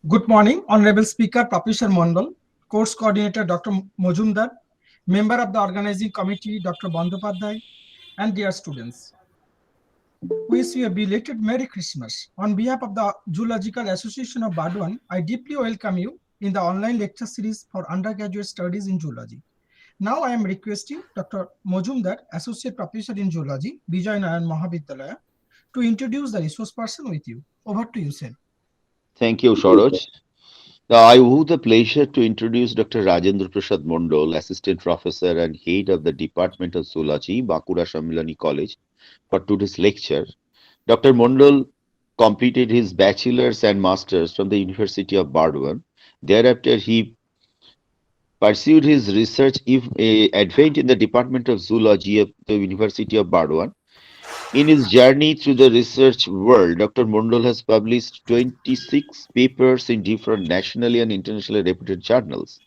Good morning, Honorable Speaker Professor Mondal, Course Coordinator Dr. Mojumdar, Member of the Organizing Committee Dr. Bandopadhyay, and dear students. Wish you a belated Merry Christmas. On behalf of the Zoological Association of Burdwan, I deeply welcome you in the online lecture series for undergraduate studies in zoology. Now I am requesting Dr. Mojumdar, Associate Professor in Zoology, Vijay Nayan Mahavidyalaya, to introduce the resource person with you. Over to you, sir. Thank you, Saroj. Now, I have the pleasure to introduce Dr. Rajendra Prasad Mondol, Assistant Professor and Head of the Department of Zoology, Bakura Sammilani College, for today's lecture. Dr. Mondol completed his bachelor's and master's from the University of Burdwan. Thereafter, he pursued his research advent in the Department of Zoology of the University of Burdwan. In his journey through the research world, Dr. Mondal has published 26 papers in different nationally and internationally reputed journals.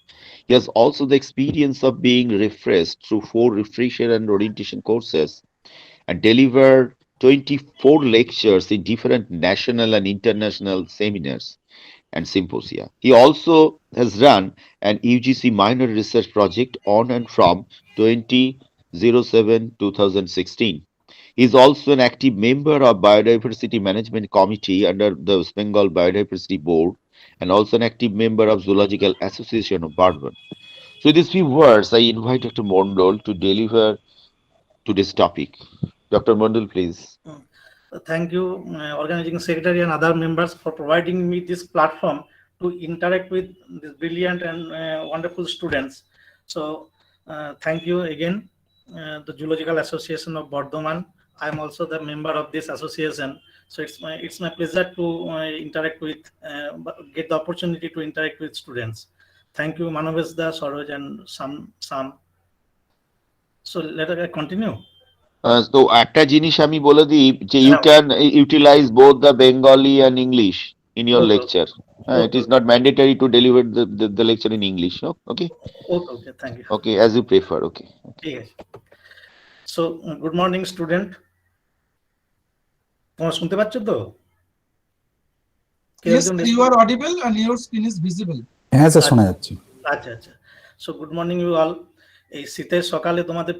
He has also the experience of being refreshed through 4 refresher and orientation courses and delivered 24 lectures in different national and international seminars and symposia. He also has run an UGC minor research project on and from 2007-2016. He is also an active member of Biodiversity Management Committee under the West Bengal Biodiversity Board and also an active member of Zoological Association of Burdwan. So, in these few words, I invite Dr. Mondal to deliver today's topic. Dr. Mondal, please. Thank you, organizing secretary and other members for providing me this platform to interact with these brilliant and wonderful students. So, thank you again, the Zoological Association of Bardhaman. I am also the member of this association. So it's my pleasure to interact with, get the opportunity to interact with students. Thank you, Manavesh Da, Saroj, and Sam. So let us continue. তো একটা জিনিস আমি বলে দিই যে you can utilize both the Bengali and English in your Okay. lecture. It Okay. is not mandatory to deliver the lecture in English. No? Okay. Okay. Thank you. Okay, as you prefer. Okay. Yes. So, good morning, student. তোমরা শুনতে পাচ্ছ তো? Yes, sir, you are audible and your screen is visible. হ্যাঁ sir শোনা যাচ্ছে। আচ্ছা। So good morning you all. এই শীতের সকালে তোমাদের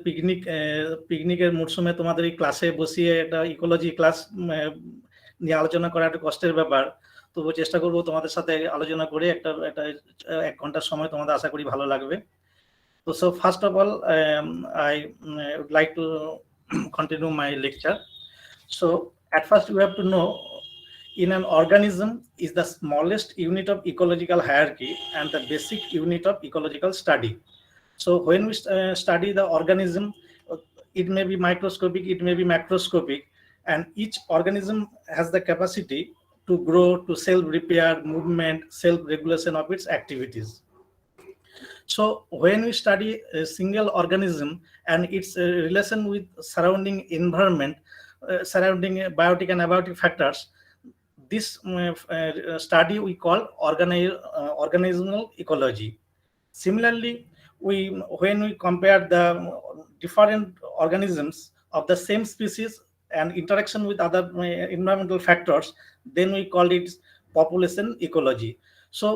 পিকনিকের মরশুমে তোমাদের এই ক্লাসে বসিয়ে একটা ইকোলজি ক্লাস নিয়ে আলোচনা করা একটা কষ্টের ব্যাপার। তবু চেষ্টা করবো তোমাদের সাথে আলোচনা করে একটা 1 ঘন্টার সময় তোমাদের আশা করি ভালো লাগবে। তো so first of all I would like to continue my lecture. So at first you have to know, in an organism is the smallest unit of ecological hierarchy and the basic unit of ecological study. So when we study the organism, it may be microscopic, it may be macroscopic, and each organism has the capacity to grow, to self-repair, movement, self-regulation of its activities. So when we study a single organism and its relation with surrounding environment, surrounding biotic and abiotic factors, this study we call organizational ecology. Similarly, when we compare the different organisms of the same species and interaction with other environmental factors, then we call it population ecology. So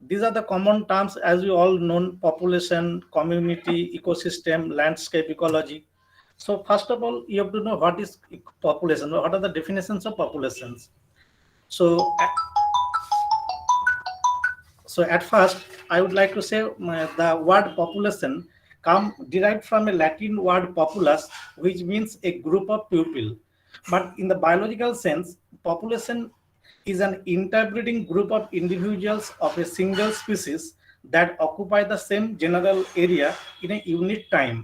these are the common terms, as you all know: population, community, ecosystem, landscape ecology. So first of all, you have to know what is population, what are the definitions of populations. So at first I would like to say the word population derived from a Latin word populus, which means a group of people. But in the biological sense, population is an interbreeding group of individuals of a single species that occupy the same general area in a unit time.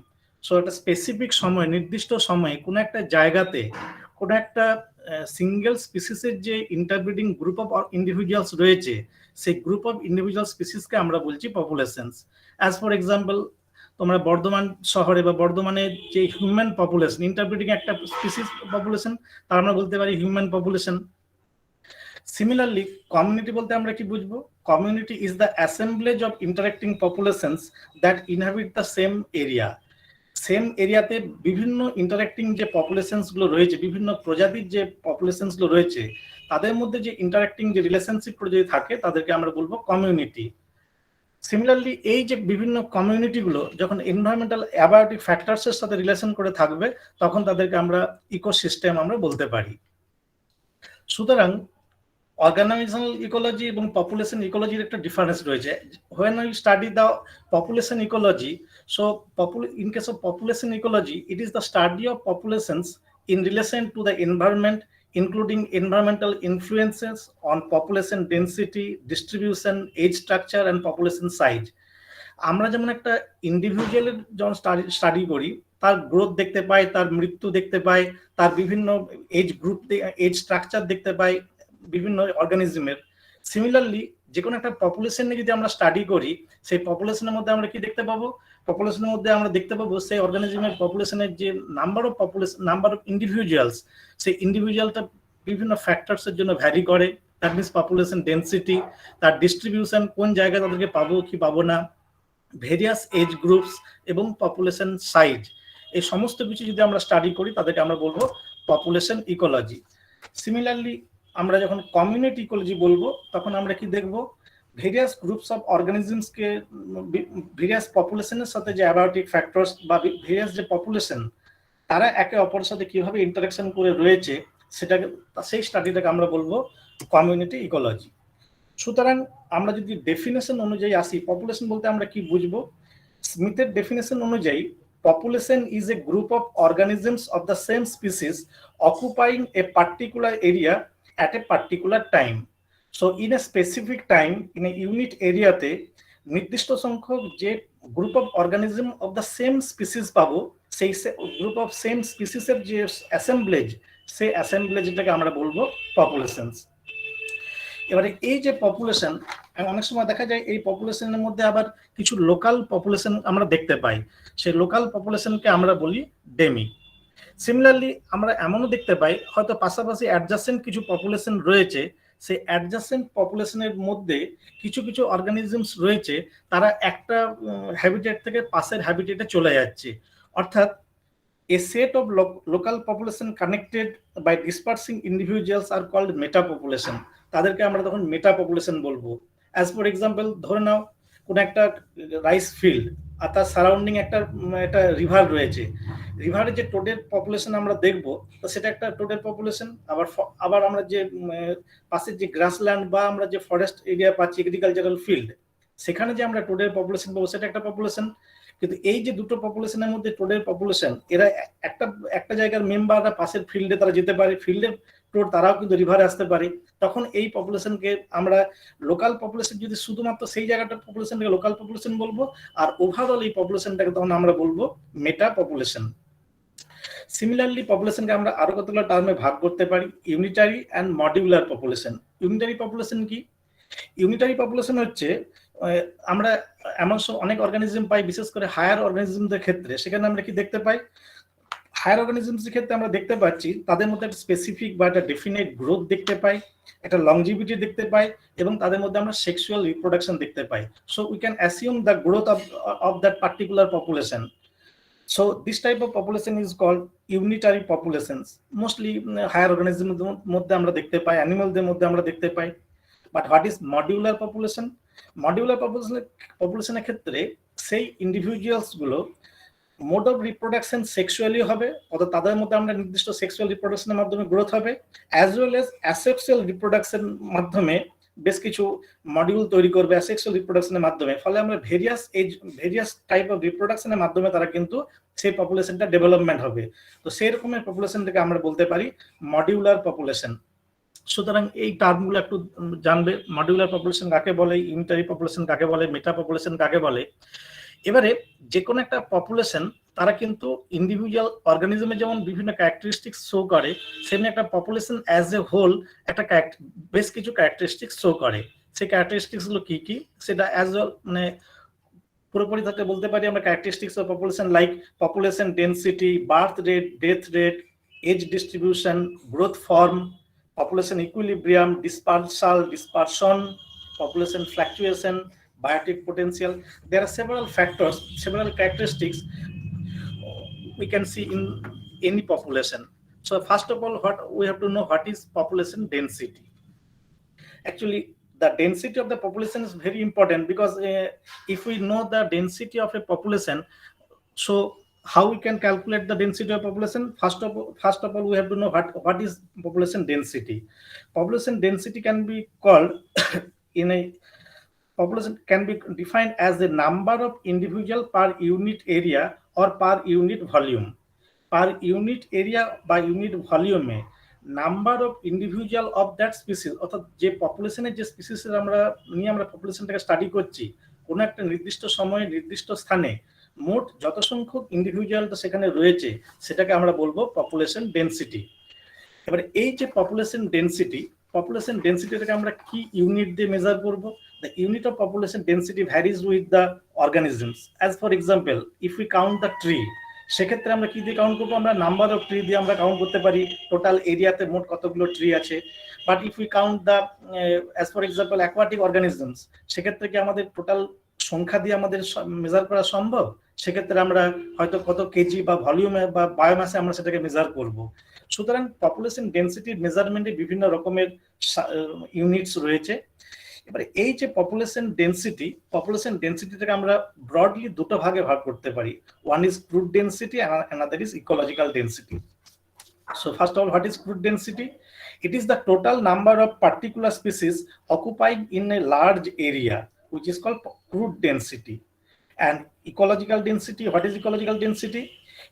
So একটা specific সময়, নির্দিষ্ট সময়ে কোনো একটা জায়গাতে কোনো একটা single স্পিসিসের যে ইন্টারব্রিডিং গ্রুপ অফ ইন্ডিভিজুয়ালস রয়েছে, সেই গ্রুপ অফ ইন্ডিভিজুয়াল স্পিসিসকে আমরা বলছি পপুলেশনস। অ্যাজ ফর এক্সাম্পল, তোমরা বর্ধমান শহরে বা বর্ধমানে যে হিউম্যান পপুলেশন, ইন্টারব্রিডিং একটা স্পিসিস পপুলেশন, তার আমরা বলতে পারি হিউম্যান পপুলেশন। Similarly, community বলতে আমরা কি বুঝবো? Community is the assemblage of interacting populations that inhabit the same area. Same এরিয়াতে বিভিন্ন ইন্টারাক্টিং যে পপুলেশনস গুলো রয়েছে, বিভিন্ন প্রজাতির যে পপুলেশনস গুলো রয়েছে, তাদের মধ্যে যে ইন্টারাক্টিং যে রিলেশনশিপ যদি থাকে তাদেরকে আমরা বলবো কমিউনিটি। সিমিলারলি এই যে বিভিন্ন কমিউনিটিগুলো যখন এনভায়রনমেন্টাল অ্যাবায়োটিক ফ্যাক্টরসের সাথে রিলেশন করে থাকবে তখন তাদেরকে আমরা ইকোসিস্টেম আমরা বলতে পারি। সুতরাং অর্গানাইজেশনাল ইকোলজি এবং পপুলেশন ইকোলজির একটা ডিফারেন্স রয়েছে। when we study the population ecology, so in case of population ecology, it is the study of populations in relation to the environment, including environmental influences on population density, distribution, age structure and population size. আমরা যেমন একটা ইন্ডিভিজুয়ালের যখন study করি তার growth দেখতে পাই, তার মৃত্যু দেখতে পাই, তার বিভিন্ন এজ গ্রুপ এজ স্ট্রাকচার দেখতে পাই বিভিন্ন অর্গানিজমের। সিমিলারলি যে কোনো একটা পপুলেশন নিয়ে যদি আমরা স্টাডি করি সেই পপুলেশনের মধ্যে আমরা কি দেখতে পাবো, পপুলেশনের মধ্যে আমরা দেখতে পাবো সেই অর্গানিজমের পপুলেশনের যে নাম্বার অফ ইন্ডিভিজুয়ালস, সেই ইন্ডিভিজুয়ালটা বিভিন্ন ফ্যাক্টরসের জন্য ভ্যারি করে। দ্যাট মিনস পপুলেশন ডেন্সিটি, তার ডিস্ট্রিবিউশন, কোন জায়গায় তাদেরকে পাবো কি পাবো না, ভেরিয়াস এজ গ্রুপস এবং পপুলেশন সাইজ, এই সমস্ত কিছু যদি আমরা স্টাডি করি তাদেরকে আমরা বলবো পপুলেশন ইকোলজি। সিমিলারলি আমরা যখন কমিউনিটি ইকোলজি বলবো তখন আমরা কি দেখবো, ভেরিয়াস গ্রুপস অফ অর্গানিজমসকে ভেরিয়াস পপুলেশনের সাথে যে অ্যাবায়োটিক ফ্যাক্টরস বা ভেরিয়াস যে পপুলেশন তারা একে অপরের সাথে কিভাবে ইন্টারাকশন করে রয়েছে সেটাকে, সেই স্টাডিটাকে আমরা বলবো কমিউনিটি ইকোলজি। সুতরাং আমরা যদি ডেফিনেশন অনুযায়ী আসি, পপুলেশন বলতে আমরা কি বুঝবো, স্মিথের ডেফিনেশন অনুযায়ী population is a group of organisms of the same species occupying a particular area at a particular time. So in a specific time, in a unit area te নির্দিষ্ট সংখ্যক যে group of organism of the same species পাবো, সেই group of same স্পিসিসের যে অ্যাসেম্বলেজ, সেই অ্যাসেম্বলেজটাকে আমরা বলবো populations. এবারে এই যে পপুলেশন, অনেক সময় দেখা যায় এই পপুলেশনের মধ্যে আবার কিছু লোকাল পপুলেশন আমরা দেখতে পাই, সেই লোকাল পপুলেশনকে আমরা বলি ডেমি। সিমিলারলি আমরা এমনও দেখতে পাই হয়তো পাশাপাশি অ্যাডজাসেন্ট কিছু পপুলেশন রয়েছে, সেই অ্যাডজাসেন্ট পপুলেশনের মধ্যে কিছু কিছু অর্গানিজমস রয়েছে তারা একটা হ্যাবিটেট থেকে পাশের হ্যাবিটেটে চলে যাচ্ছে। অর্থাৎ a set of local population connected by dispersing individuals are called meta population. তাদেরকে আমরা তখন মেটা পপুলেশন বলবো। অ্যাজ ফর এক্সাম্পল ধরে নাও কোন একটা রাইস ফিল্ড আর তার সারাউন্ডিং একটা রিভার রয়েছে, রিভারের যে টোটাল পপুলেশন আমরা দেখবো তো সেটা একটা টোটাল পপুলেশন। আবার আমরা যে পাশের যে গ্রাসল্যান্ড বা আমরা যে ফরেস্ট এরিয়া পাচ্ছি, এগ্রিকালচারাল ফিল্ড, সেখানে যে আমরা টোটাল পপুলেশন পাবো সেটা একটা পপুলেশন। কিন্তু এই যে দুটো পপুলেশনের মধ্যে টোটাল পপুলেশন, এরা একটা জায়গার মেম্বাররা পাশের ফিল্ডে তারা যেতে পারে, ফিল্ডের টোর তারাও কিন্তু রিভারে আসতে পারে, তখন এই পপুলেশনকে আমরা লোকাল পপুলেশন, যদি শুধুমাত্র সেই জায়গাটার পপুলেশনটাকে লোকাল পপুলেশন বলবো, আর ওভারঅল এই পপুলেশনটাকে তখন আমরা বলবো মেটা পপুলেশন। সিমিলারলি পপুলেশনকে আমরা আরো কতগুলো টার্মে ভাগ করতে পারি, unitary and modular population. Unitary population কি? ইউনিটারি পপুলেশন হচ্ছে আমরা এমন অনেক অর্গানিজম পাই, বিশেষ করে হায়ার অর্গানিজমদের ক্ষেত্রে, সেখানে আমরা কি দেখতে পাই, হায়ার অর্গানিজমসের ক্ষেত্রে আমরা দেখতে পাচ্ছি তাদের মধ্যে একটা স্পেসিফিক বা একটা ডেফিনেট গ্রোথ দেখতে পাই, একটা লংজিভিটি দেখতে পাই, এবং তাদের মধ্যে আমরা সেক্সুয়াল রিপ্রোডাকশন দেখতে পাই। So we can assume the growth of that particular population. So this type of population is called unitary populations. Mostly higher organisms মধ্যে আমরা দেখতে পাই, অ্যানিমালদের মধ্যে আমরা দেখতে পাই। But what is modular population? Modular populationের ক্ষেত্রে সেই ইন্ডিভিজুয়ালস গুলো মোড অফ রিপ্রোডাকশন সেক্সুয়ালি হবে, অর্থাৎ তাদের মধ্যে আমরা নির্দিষ্ট সেক্সুয়াল রিপ্রোডাকশনের মাধ্যমে গ্রোথ হবে, as well as asexual reproduction মাধ্যমে বেশ কিছু মডিউল তৈরি করবে অ্যাসেক্সুয়াল রিপ্রোডাকশনের মাধ্যমে। ফলে আমরা ভেরিয়াস টাইপ অফ রিপ্রোডাকশনের মাধ্যমে তারা কিন্তু সেই পপুলেশনটা ডেভেলপমেন্ট হবে। তো সেই রকমের পপুলেশনটাকে আমরা বলতে পারি মডিউলার পপুলেশন। সুতরাং এই টার্মগুলো একটু জানবে, মডিউলার পপুলেশন কাকে বলে, ইউনিটারি পপুলেশন কাকে বলে, মেটা পপুলেশন কাকে বলে। এবারে যে কোনো একটা পপুলেশন তারা কিন্তু ইন্ডিভিজুয়াল অর্গানিজমে যেমন বিভিন্ন ক্যারেক্টারিস্টিক্স শো করে, সেমনি একটা পপুলেশন অ্যাজ এ হোল একটা বেশ কিছু ক্যারেক্টারিস্টিক্স শো করে। সেই ক্যারেক্টারিস্টিক্স গুলো কি কি সেটা অ্যাজ ওয়েল মানে পুরোপুরি তাকে বলতে পারি আমরা characteristics of population, like population density, birth rate, death rate, age distribution, growth form, population equilibrium, dispersion, population fluctuation, biotic potential. There are several factors, several characteristics we can see in any population. So first of all, what we have to know, what is population density. Actually, the density of the population is very important, because if we know the density of a population, so how we can calculate the density of population? First of all, we have to know what is population density. Population density can be called population can be defined as the number of individual per unit area or per unit volume. Per unit area বা unit volume number of individual of that species, অর্থাৎ যে পপুলেশনের যে স্পিসিসের আমরা পপুলেশনটাকে study করছি, কোনো একটা নির্দিষ্ট সময়ে নির্দিষ্ট স্থানে মোট যত সংখ্যক ইন্ডিভিজুয়ালটা সেখানে রয়েছে, সেটাকে আমরা বলবো পপুলেশন ডেনসিটি। এবারে এই যে পপুলেশন ডেনসিটিটাকে আমরা কি ইউনিট দিয়ে মেজার করব? The unit of population density varies with the organisms. As for example, if we count the tree, সেক্ষেত্রে আমরা কি দিয়ে কাউন্ট করবো? আমরা নাম্বার অফ ট্রি দিয়ে আমরা কাউন্ট করতে পারি টোটাল এরিয়াতে মোট কতগুলো ট্রি আছে। But if we count the as for example aquatic organisms, সেক্ষেত্রে কি আমাদের টোটাল সংখ্যা দিয়ে আমাদের মেজার করা সম্ভব? সেক্ষেত্রে আমরা হয়তো কত কেজি বা ভলিউমে বা বায়োমাসে আমরা সেটাকে মেজার করব। সুতরাং পপুলেশন ডেনসিটির মেজারমেন্টে বিভিন্ন রকমের ইউনিটস রয়েছে। এবারে এই যে পপুলেশন ডেনসিটিটাকে আমরা ব্রডলি দুটো ভাগে ভাগ করতে পারি। One is crude density, another is ecological density. So first of all, what is crude density? It is the total number of particular species occupied in a large area, which is called crude density. And ecological density, what is ecological density?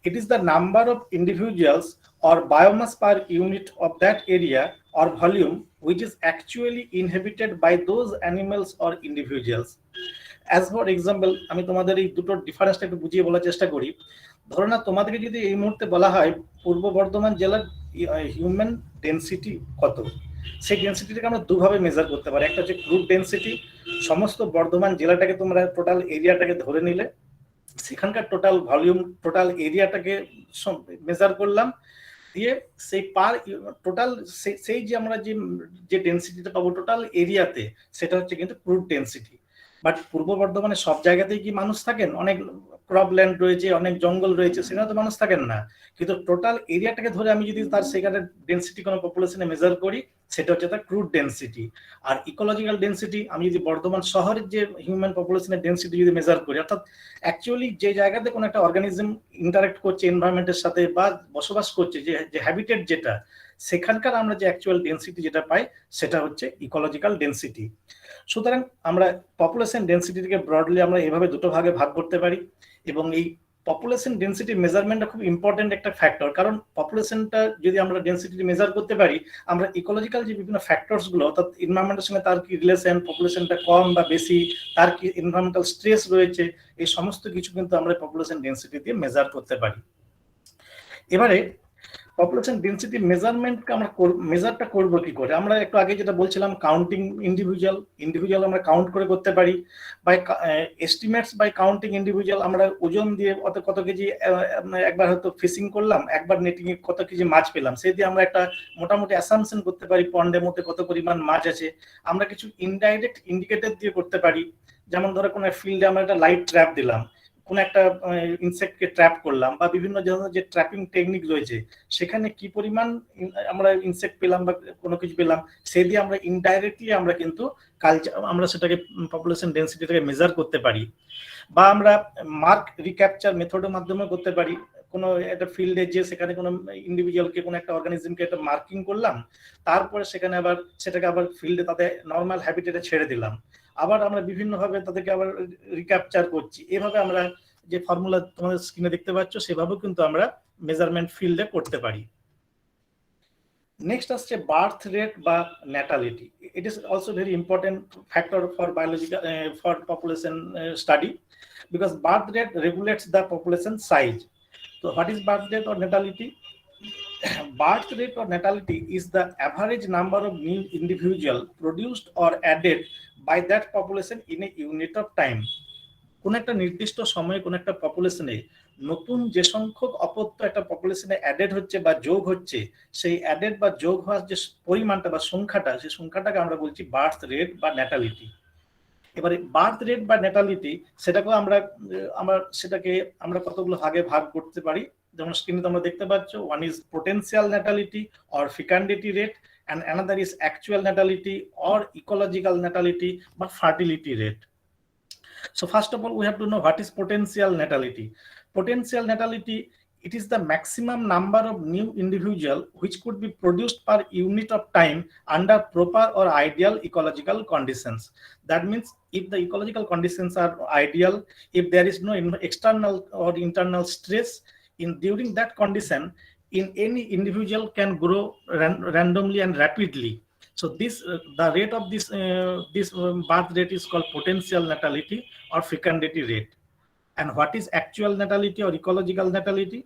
It is the number of individuals or biomass per unit of that area or volume which is actually inhabited by those animals or individuals. As for example, আমি তোমাদের এই দুটো ডিফারেন্সটা একটু বুঝিয়ে বলার চেষ্টা করি। ধরো না, তোমাদেরকে যদি এই মুহূর্তে বলা হয় পূর্ব বর্ধমান জেলার হিউম্যান ডেনসিটি কত, সেই ডেনসিটিটাকে আমরা দুভাবে মেজার করতে পারি। একটা হচ্ছে ক্রুড ডেনসিটি, সমস্ত বর্ধমান জেলাটাকে তোমরা টোটাল এরিয়াটাকে ধরে নিলে, সেখানকার টোটাল ভলিউম টোটাল এরিয়াটাকে মেজার করলাম, দিয়ে সেই পার টোটাল সেই যে আমরা যে ডেনসিটিটা পাবো টোটাল এরিয়াতে, সেটা হচ্ছে কিন্তু ক্রুড ডেনসিটি। বাট পূর্ব বর্ধমানে সব জায়গাতেই কি মানুষ থাকেন? অনেক ক্রপল্যান্ড রয়েছে, অনেক জঙ্গল রয়েছে, সেখানে তো মানুষ থাকেন না। কিন্তু টোটাল এরিয়াটাকে ধরে আমি যদি তার সেখানে ডেনসিটি কোনো পপুলেশনে মেজার করি, সেটা হচ্ছে তার ক্রুড ডেনসিটি। আর ইকোলজিক্যাল ডেনসিটি, আমি যদি বর্ধমান শহরের যে হিউম্যান পপুলেশনের ডেনসিটি যদি মেজার করি, অর্থাৎ অ্যাকচুয়ালি যে জায়গাতে কোনো একটা অর্গানিজম ইন্টারাক্ট করছে এনভায়রনমেন্টের সাথে বা বসবাস করছে, যে হ্যাবিটেট যেটা, সেখানকার আমরা যে অ্যাকচুয়াল ডেনসিটি যেটা পাই, সেটা হচ্ছে ইকোলজিক্যাল ডেনসিটি। সুতরাং আমরা পপুলেশন ডেনসিটিকে ব্রডলি আমরা এভাবে দুটো ভাগে ভাগ করতে পারি। এবং এই পপুলেশন ডেনসিটি মেজারমেন্টটা খুব ইম্পর্টেন্ট একটা ফ্যাক্টর, কারণ পপুলেশনটা যদি আমরা ডেনসিটি মেজার করতে পারি, আমরা ইকোলজিক্যাল যে বিভিন্ন ফ্যাক্টরস গুলো, অর্থাৎ এনভায়রনমেন্টের সঙ্গে তার কি রিলেশন, পপুলেশনটা কম বা বেশি, তার কি এনভায়রনমেন্টাল স্ট্রেস রয়েছে, এই সমস্ত কিছু কিন্তু আমরা পপুলেশন ডেনসিটি দিয়ে মেজার করতে পারি। এবারে পপুলেশন ডেনসিটি মেজারমেন্টকে আমরা মেজারটা করবো কি করে? আমরা একটু আগে যেটা বলছিলাম, কাউন্টিং ইন্ডিভিজুয়াল আমরা কাউন্ট করে করতে পারি, by estimates by counting individual, আমরা ওজন দিয়ে কত কেজি, একবার হয়তো ফিশিং করলাম, একবার নেটিং এ কত কেজি মাছ পেলাম, সেই দিয়ে আমরা একটা মোটামুটি অ্যাসাম্পশন করতে পারি পন্ডের মধ্যে কত পরিমাণ মাছ আছে। আমরা কিছু ইনডাইরেক্ট ইন্ডিকেটর দিয়ে করতে পারি, যেমন ধরো কোনো ফিল্ডে আমরা একটা লাইট ট্র্যাপ দিলাম, কোন একটা ইনসেক্টকে ট্র্যাপ করলাম, বা বিভিন্ন ধরনের যে ট্র্যাপিং টেকনিক রয়েছে, সেখানে কি পরিমাণ আমরা ইনসেক্ট পেলাম বা কোনো কিছু পেলাম, সেই দিয়ে আমরা ইনডাইরেক্টলি আমরা কিন্তু আমরা সেটাকে পপুলেশন ডেনসিটিটাকে মেজার করতে পারি। বা আমরা মার্ক রিক্যাপচার মেথডের মাধ্যমে করতে পারি। কোনো একটা ফিল্ডে যে সেখানে কোনো ইন্ডিভিজুয়ালকে, কোনো একটা অর্গানিজমকে একটা মার্কিং করলাম, তারপরে সেখানে আবার সেটাকে আবার ফিল্ডে তাদের নর্মাল হ্যাবিটেটে ছেড়ে দিলাম, আবার আমরা বিভিন্নভাবে তাদেরকে আবার রিক্যাপচার করছি। এভাবে আমরা যে ফর্মুলা তোমাদের স্ক্রিনে দেখতে পাচ্ছ, সেভাবেও কিন্তু আমরা মেজারমেন্ট ফিল্ডে করতে পারি। নেক্সট আসছে বার্থ রেট বা natality. It is also very important factor for biological for population study, because birth rate regulates the population size. So what is birth rate or natality? Birth rate or natality is the average number of new individual produced or added by that population in a unit of time. কোন একটা নির্দিষ্ট সময়ে কোন একটা পপুলেশনে নতুন যে সংখ্যক অপত্য একটা পপুলেশনে অ্যাডেড হচ্ছে বা যোগ হচ্ছে, সেই অ্যাডেড বা যোগ হওয়ার যে পরিমাণটা বা সংখ্যাটা, সেই সংখ্যাটাকে আমরা বলছি বার্থ রেট বা ন্যাটালিটি। এবারে বার্থ রেট বা ন্যাটালিটি, সেটাকেও আমরা সেটাকে আমরা কতগুলো ভাগে ভাগ করতে পারি। যেমন স্ক্রিনে তোমরা দেখতে পাচ্ছ, one is potential natality or fecundity rate, and another is actual natality or ecological natality বা fertility rate. So first of all, we have to know what is potential natality. Potential natality, it is the maximum number of new individual which could be produced per unit of time under proper or ideal ecological conditions. That means if the ecological conditions are ideal, if there is no external or internal stress during that condition, in any individual can grow randomly and rapidly. So this the rate of this birth rate is called potential natality or fecundity rate. And what is actual natality or ecological natality?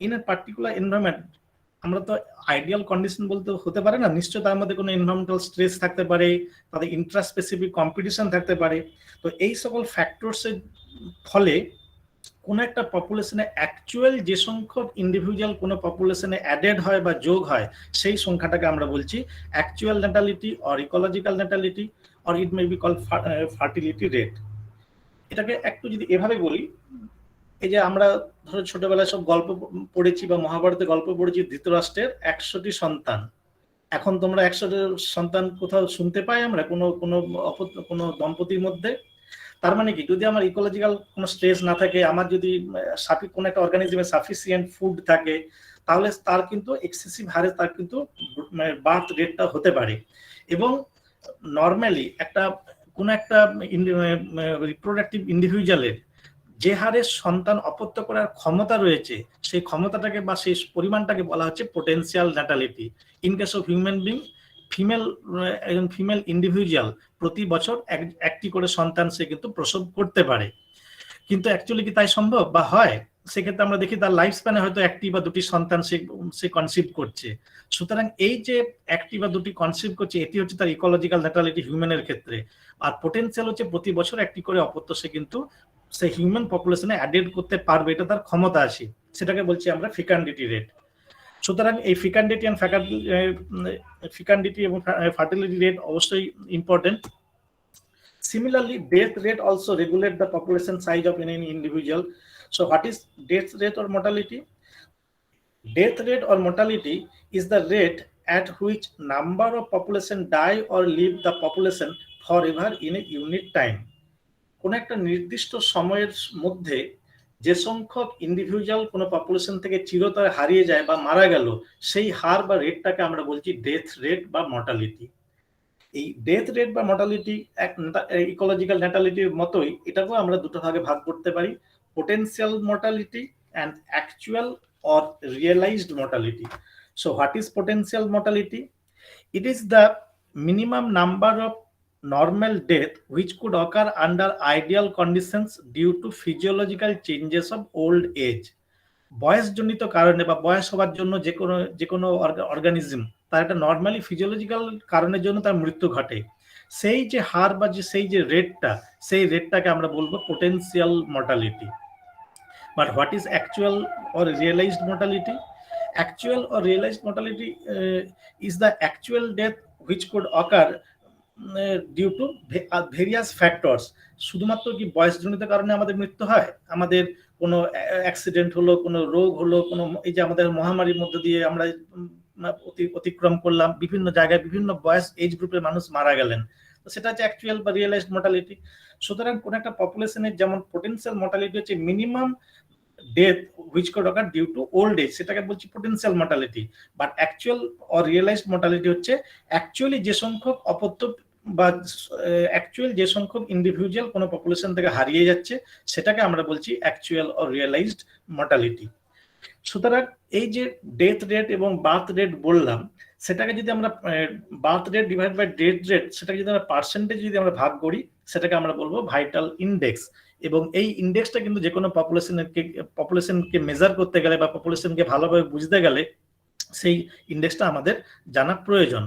In a particular environment, আমরা তো ideal condition বলতে হতে পারে না, নিশ্চয় তার মধ্যে কোনো এনভায়রনমেন্টাল স্ট্রেস থাকতে পারে, তাদের ইন্ট্রাস্পেসিফিক কম্পিটিশন থাকতে পারে। তো এই সকল ফ্যাক্টরসের ফলে কোনো একটা পপুলেশনে অ্যাকচুয়াল যে সংখ্যক ইন্ডিভিজুয়াল কোনো পপুলেশনে অ্যাডেড হয় বা যোগ হয়, সেই সংখ্যাটাকে আমরা বলছি actual natality or ecological natality or it may be called fertility rate. এটাকে একটু যদি এভাবে বলি, এই যে আমরা ধরো ছোটবেলায় সব গল্প পড়েছি বা মহাভারতে গল্প পড়েছি ধৃতরাষ্ট্রের 100টি সন্তান। এখন তোমরা 100টি সন্তান কোথাও শুনতে পাই আমরা কোনো দম্পতির মধ্যে? তার মানে কি, যদি আমার ইকোলজিক্যাল কোনো স্ট্রেস না থাকে, আমার যদি কোনো একটা অর্গানিজমে সাফিসিয়েন্ট ফুড থাকে, তাহলে তার কিন্তু এক্সেসিভ হারে তার কিন্তু বার্থ রেটটা হতে পারে। এবং নর্মালি কোনো একটা রিপ্রোডাক্টিভ ইন্ডিভিজুয়ালের যে হারে সন্তান অপত্য করার ক্ষমতা রয়েছে, সেই ক্ষমতাটাকে বা সেই পরিমাণটাকে বলা হচ্ছে potential natality. In case of human being, female individual প্রতি বছর একটি করে সন্তান সে কিন্তু প্রসব করতে পারে। কিন্তু অ্যাকচুয়ালি কি তাই সম্ভব বা হয়? সেক্ষেত্রে আমরা দেখি তার লাইফ স্প্যানে হয়তো একটি বা দুটি সন্তান সে কনসিভ করছে। সুতরাং এই যে একটি বা দুটি কনসিভ করছে, এটি হচ্ছে তার ইকোলজিক্যাল ন্যাটালিটি হিউম্যানের ক্ষেত্রে। আর পোটেনশিয়াল হচ্ছে প্রতি বছর একটি করে অপত্য সে কিন্তু সে হিউম্যান পপুলেশনে অ্যাডেড করতে পারবে, এটা তার ক্ষমতা আছে, সেটাকে বলছি আমরা ফিকান্ডিটি রেট। সুতরাং এই ফিকান্ডিটি এবং ফার্টিলিটি রেট অবশ্যই important. Similarly, death rate also regulate the population size of any individual. So what is death rate or mortality? Death rate or mortality is the rate at which number of population die or leave the population forever in a unit time. কোন একটা নির্দিষ্ট সময়ের মধ্যে যে সংখ্যক individual কোনো population থেকে চিরতরে হারিয়ে যায় বা মারা গেল, সেই হার বা রেটটাকে আমরা বলছি ডেথ রেট বা মর্টালিটি। এই ডেথ রেট বা মর্টালিটি ইকোলজিক্যাল ন্যাটালিটির মতোই, এটাকেও আমরা দুটো ভাগে ভাগ করতে পারি, potential mortality and actual or realised mortality. So what is potential mortality? It is the minimum number of normal death which could occur under ideal conditions due to physiological changes of old age. বয়সজনিত কারণে বা বয়স হওয়ার জন্য যে কোনো organism তার একটা normally physiological কারণের জন্য তার মৃত্যু ঘটে, সেই যে হার বা সেই যে রেটটা, সেই রেটটাকে আমরা বলবো potential mortality. But what is actual or realised mortality? Actual or realized mortality is the actual death which could occur due to various factors. শুধুমাত্র কি বয়সজনিত কারণে আমাদের মৃত্যু হয়? আমাদের কোনো অ্যাক্সিডেন্ট হলো, কোনো রোগ হলো, কোনো এই যে আমাদের মহামারীর মধ্যে দিয়ে আমরা অতিক্রম করলাম, বিভিন্ন জায়গায় বিভিন্ন বয়স এজ গ্রুপের মানুষ মারা গেলেন, তো সেটা হচ্ছে অ্যাকচুয়াল বা রিয়েলাইজড মর্টালিটি। সুতরাং কোন একটা পপুলেশনের যেমন পোটেনশিয়াল মর্টালিটি হচ্ছে minimum death which could occur due to old age, সেটাকে বলছি পোটেনশিয়াল মর্টালিটি। বাট অ্যাকচুয়াল অর রিয়েলাইজড মর্টালিটি হচ্ছে অ্যাকচুয়ালি যে সংখ্যক অপত্য বা অ্যাকচুয়াল যে সংখ্যক ইন্ডিভিজুয়াল কোনো পপুলেশন থেকে হারিয়ে যাচ্ছে, সেটাকে আমরা বলছি অ্যাকচুয়াল অর রিয়েলাইজড মর্টালিটি। সুতরাং এই যে ডেথ রেট এবং বার্থ রেট বললাম, সেটাকে যদি আমরা birth rate divide by death rate, সেটাকে যদি আমরা পার্সেন্টেজ যদি আমরা ভাগ করি, সেটাকে আমরা বলবো ভাইটাল ইন্ডেক্স। এবং এই ইন্ডেক্সটা কিন্তু যে কোনো পপুলেশনকে মেজার করতে গেলে বা পপুলেশনকে ভালোভাবে বুঝতে গেলে সেই ইন্ডেক্সটা আমাদের জানা প্রয়োজন।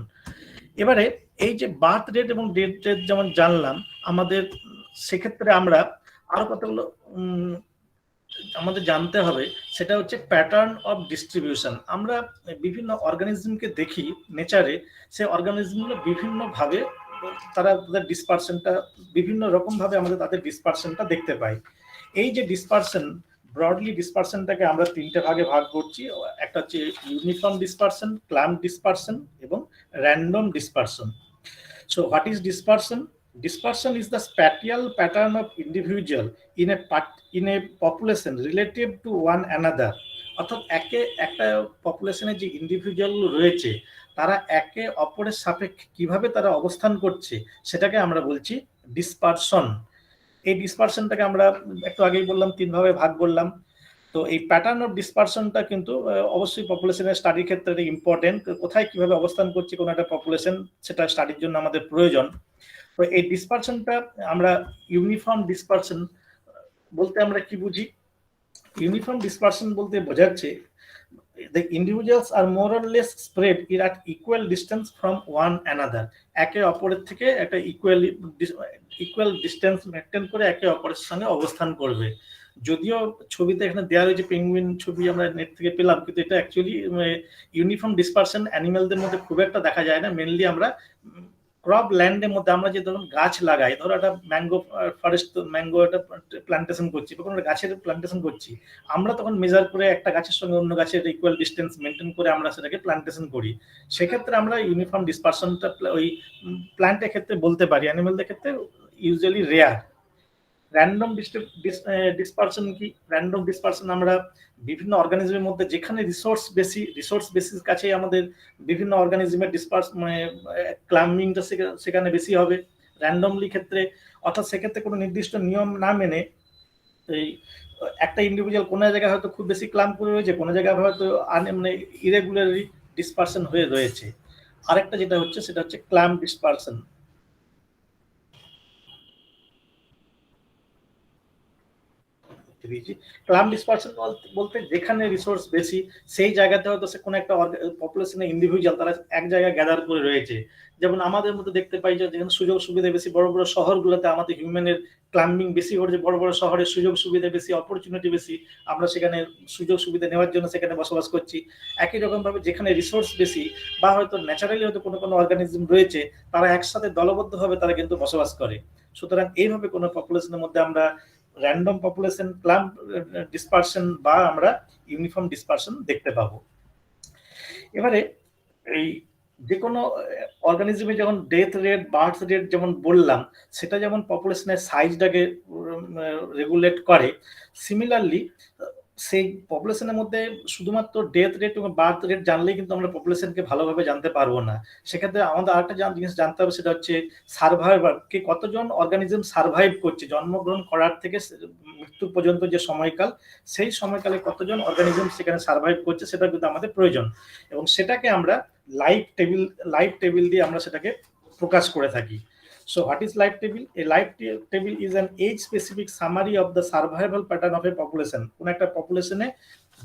এবারে এই যে বার্থ রেট এবং ডেথ রেট যেমন জানলাম, আমাদের সেক্ষেত্রে আমরা আরো কতগুলো আমাদের জানতে হবে, সেটা হচ্ছে প্যাটার্ন অফ ডিস্ট্রিবিউশন। আমরা বিভিন্ন অর্গানিজমকে দেখি নেচারে, সেই অর্গানিজমগুলো বিভিন্নভাবে তারা তাদের ডিসপারশনটা বিভিন্ন রকম ভাবে আমাদের তাদের ডিসপারশনটা দেখতে পাই। এই যে ডিসপারশন ব্রডলি ডিসপারশনটাকে আমরা তিনটে ভাগে ভাগ করছি। একটা হচ্ছে ইউনিফর্ম ডিসপারশন, ক্লাম্প ডিসপারশন এবং random dispersion. So what is dispersion? Dispersion is the spatial pattern of individual in a population relative to one another. অর্থাৎ একটা পপুলেশনে যে ইন্ডিভিজুয়াল রয়েছে তারা একে অপরের সাপেক্ষে কিভাবে তারা অবস্থান করছে সেটাকে আমরা বলছি ডিসপারশন। এই ডিসপারশনটাকে আমরা একটু আগেই বললাম তিন ভাবে ভাগ করলাম। তো এই প্যাটার্ন অফ ডিসপারশনটা কিন্তু অবশ্যই পপুলেশনের স্টাডির ক্ষেত্রে ইম্পর্টেন্ট। কোথায় কিভাবে অবস্থান করছে কোনো একটা পপুলেশন সেটা স্টাডির জন্য আমাদের প্রয়োজন। তো এই ডিসপারশনটা আমরা ইউনিফর্ম ডিসপারশন বলতে আমরা কি বুঝি? ইউনিফর্ম ডিসপারশন বলতে বোঝাচ্ছে the individuals are more or less spread at equal distance from one another. একে অপরের থেকে একটা ইকুয়াল ডিস্টেন্স মেইনটেইন করে একে অপরের সঙ্গে অবস্থান করবে। যদিও ছবিতে এখানে দেওয়া রয়েছে পেঙ্গুইন ছবি আমরা নেট থেকে পেলাম, কিন্তু এটা অ্যাকচুয়ালি ইউনিফর্ম ডিসপারশন অ্যানিমেলদের মধ্যে খুব একটা দেখা যায় না। মেনলি আমরা ক্রপ ল্যান্ডের মধ্যে আমরা যে ধরুন গাছ লাগাই, ধরো একটা ম্যাঙ্গো ফরেস্ট, ম্যাঙ্গো একটা প্লান্টেশন করছি বা কোনো গাছের প্লান্টেশন করছি, আমরা তখন মেজার করে একটা গাছের সঙ্গে অন্য গাছের ইকুয়াল ডিস্টেন্স মেনটেন করে আমরা সেটাকে প্লান্টেশন করি। সেক্ষেত্রে আমরা ইউনিফর্ম ডিসপারশনটা ওই প্ল্যান্টের ক্ষেত্রে বলতে পারি, অ্যানিমেলদের ক্ষেত্রে ইউজুয়ালি রেয়ার। র্যান্ডম ডিসপারশন কি? র্যান্ডম ডিসপারশন আমরা বিভিন্ন অর্গানিজমের মধ্যে যেখানে রিসোর্স বেসিস কাছে আমাদের বিভিন্ন অর্গানিজমের ক্লাম্বিংটা সেখানে বেশি হবে র্যান্ডমলি ক্ষেত্রে। অর্থাৎ সেক্ষেত্রে কোনো নির্দিষ্ট নিয়ম না মেনে এই একটা ইন্ডিভিজুয়াল কোনো জায়গায় হয়তো খুব বেশি ক্লাম্প করে রয়েছে, কোনো জায়গায় হয়তো ইরেগুলারলি ডিসপারশন হয়ে রয়েছে। আরেকটা যেটা হচ্ছে সেটা হচ্ছে ক্লাম্প ডিসপারশন। ক্লাম্প ডিসপারশন বলতে যেখানে রিসোর্স বেশি সেই জায়গাতে হয়তো সে কোনো একটা পপুলেশনের ইন্ডিভিজুয়াল তারা এক জায়গায় গ্যাদার করে রয়েছে। যেমন আমাদের মধ্যে দেখতে পাই যে যেখানে সুযোগ সুবিধা বেশি, বড় বড় শহরগুলোতে আমাদের হিউম্যানের ক্লাম্বিং বেশি ঘটছে, বড় বড় শহরের সুযোগ সুবিধা বেশি, অপরচুনিটি বেশি, আমরা সেখানে সুযোগ সুবিধা নেওয়ার জন্য সেখানে বসবাস করছি। একই রকম ভাবে যেখানে রিসোর্স বেশি বা হয়তো ন্যাচারালি হয়তো কোনো কোনো অর্গানিজম রয়েছে তারা একসাথে দলবদ্ধভাবে তারা কিন্তু বসবাস করে। সুতরাং এইভাবে কোনো পপুলেশনের মধ্যে আমরা র্যান্ডম পপুলেশন, ক্লাম্প ডিসপারশন বা আমরা ইউনিফর্ম ডিসপারশন দেখতে পাবো। এবারে এই যে কোনো অর্গানিজমে যখন ডেথ রেট, বার্থ রেট যেমন বললাম, সেটা যেমন পপুলেশনের সাইজটাকে রেগুলেট করে, সিমিলারলি সেই পপুলেশনের মধ্যে শুধুমাত্র ডেথ রেট এবং বার্থ রেট জানলেই কিন্তু আমরা পপুলেশনকে ভালোভাবে জানতে পারবো না। সেক্ষেত্রে আমাদের আরেকটা জিনিস জানতে হবে, সেটা হচ্ছে সার্ভাইভার কে কতজন অর্গানিজম সার্ভাইভ করছে জন্মগ্রহণ করার থেকে মৃত্যু পর্যন্ত যে সময়কাল, সেই সময়কালে কতজন অর্গানিজম সেখানে সার্ভাইভ করছে সেটা কিন্তু আমাদের প্রয়োজন। এবং সেটাকে আমরা লাইফ টেবিল দিয়ে আমরা সেটাকে প্রকাশ করে থাকি। So what is life table? A life table is an age specific summary of the survival pattern of a population. কোন একটা পপুলেশনে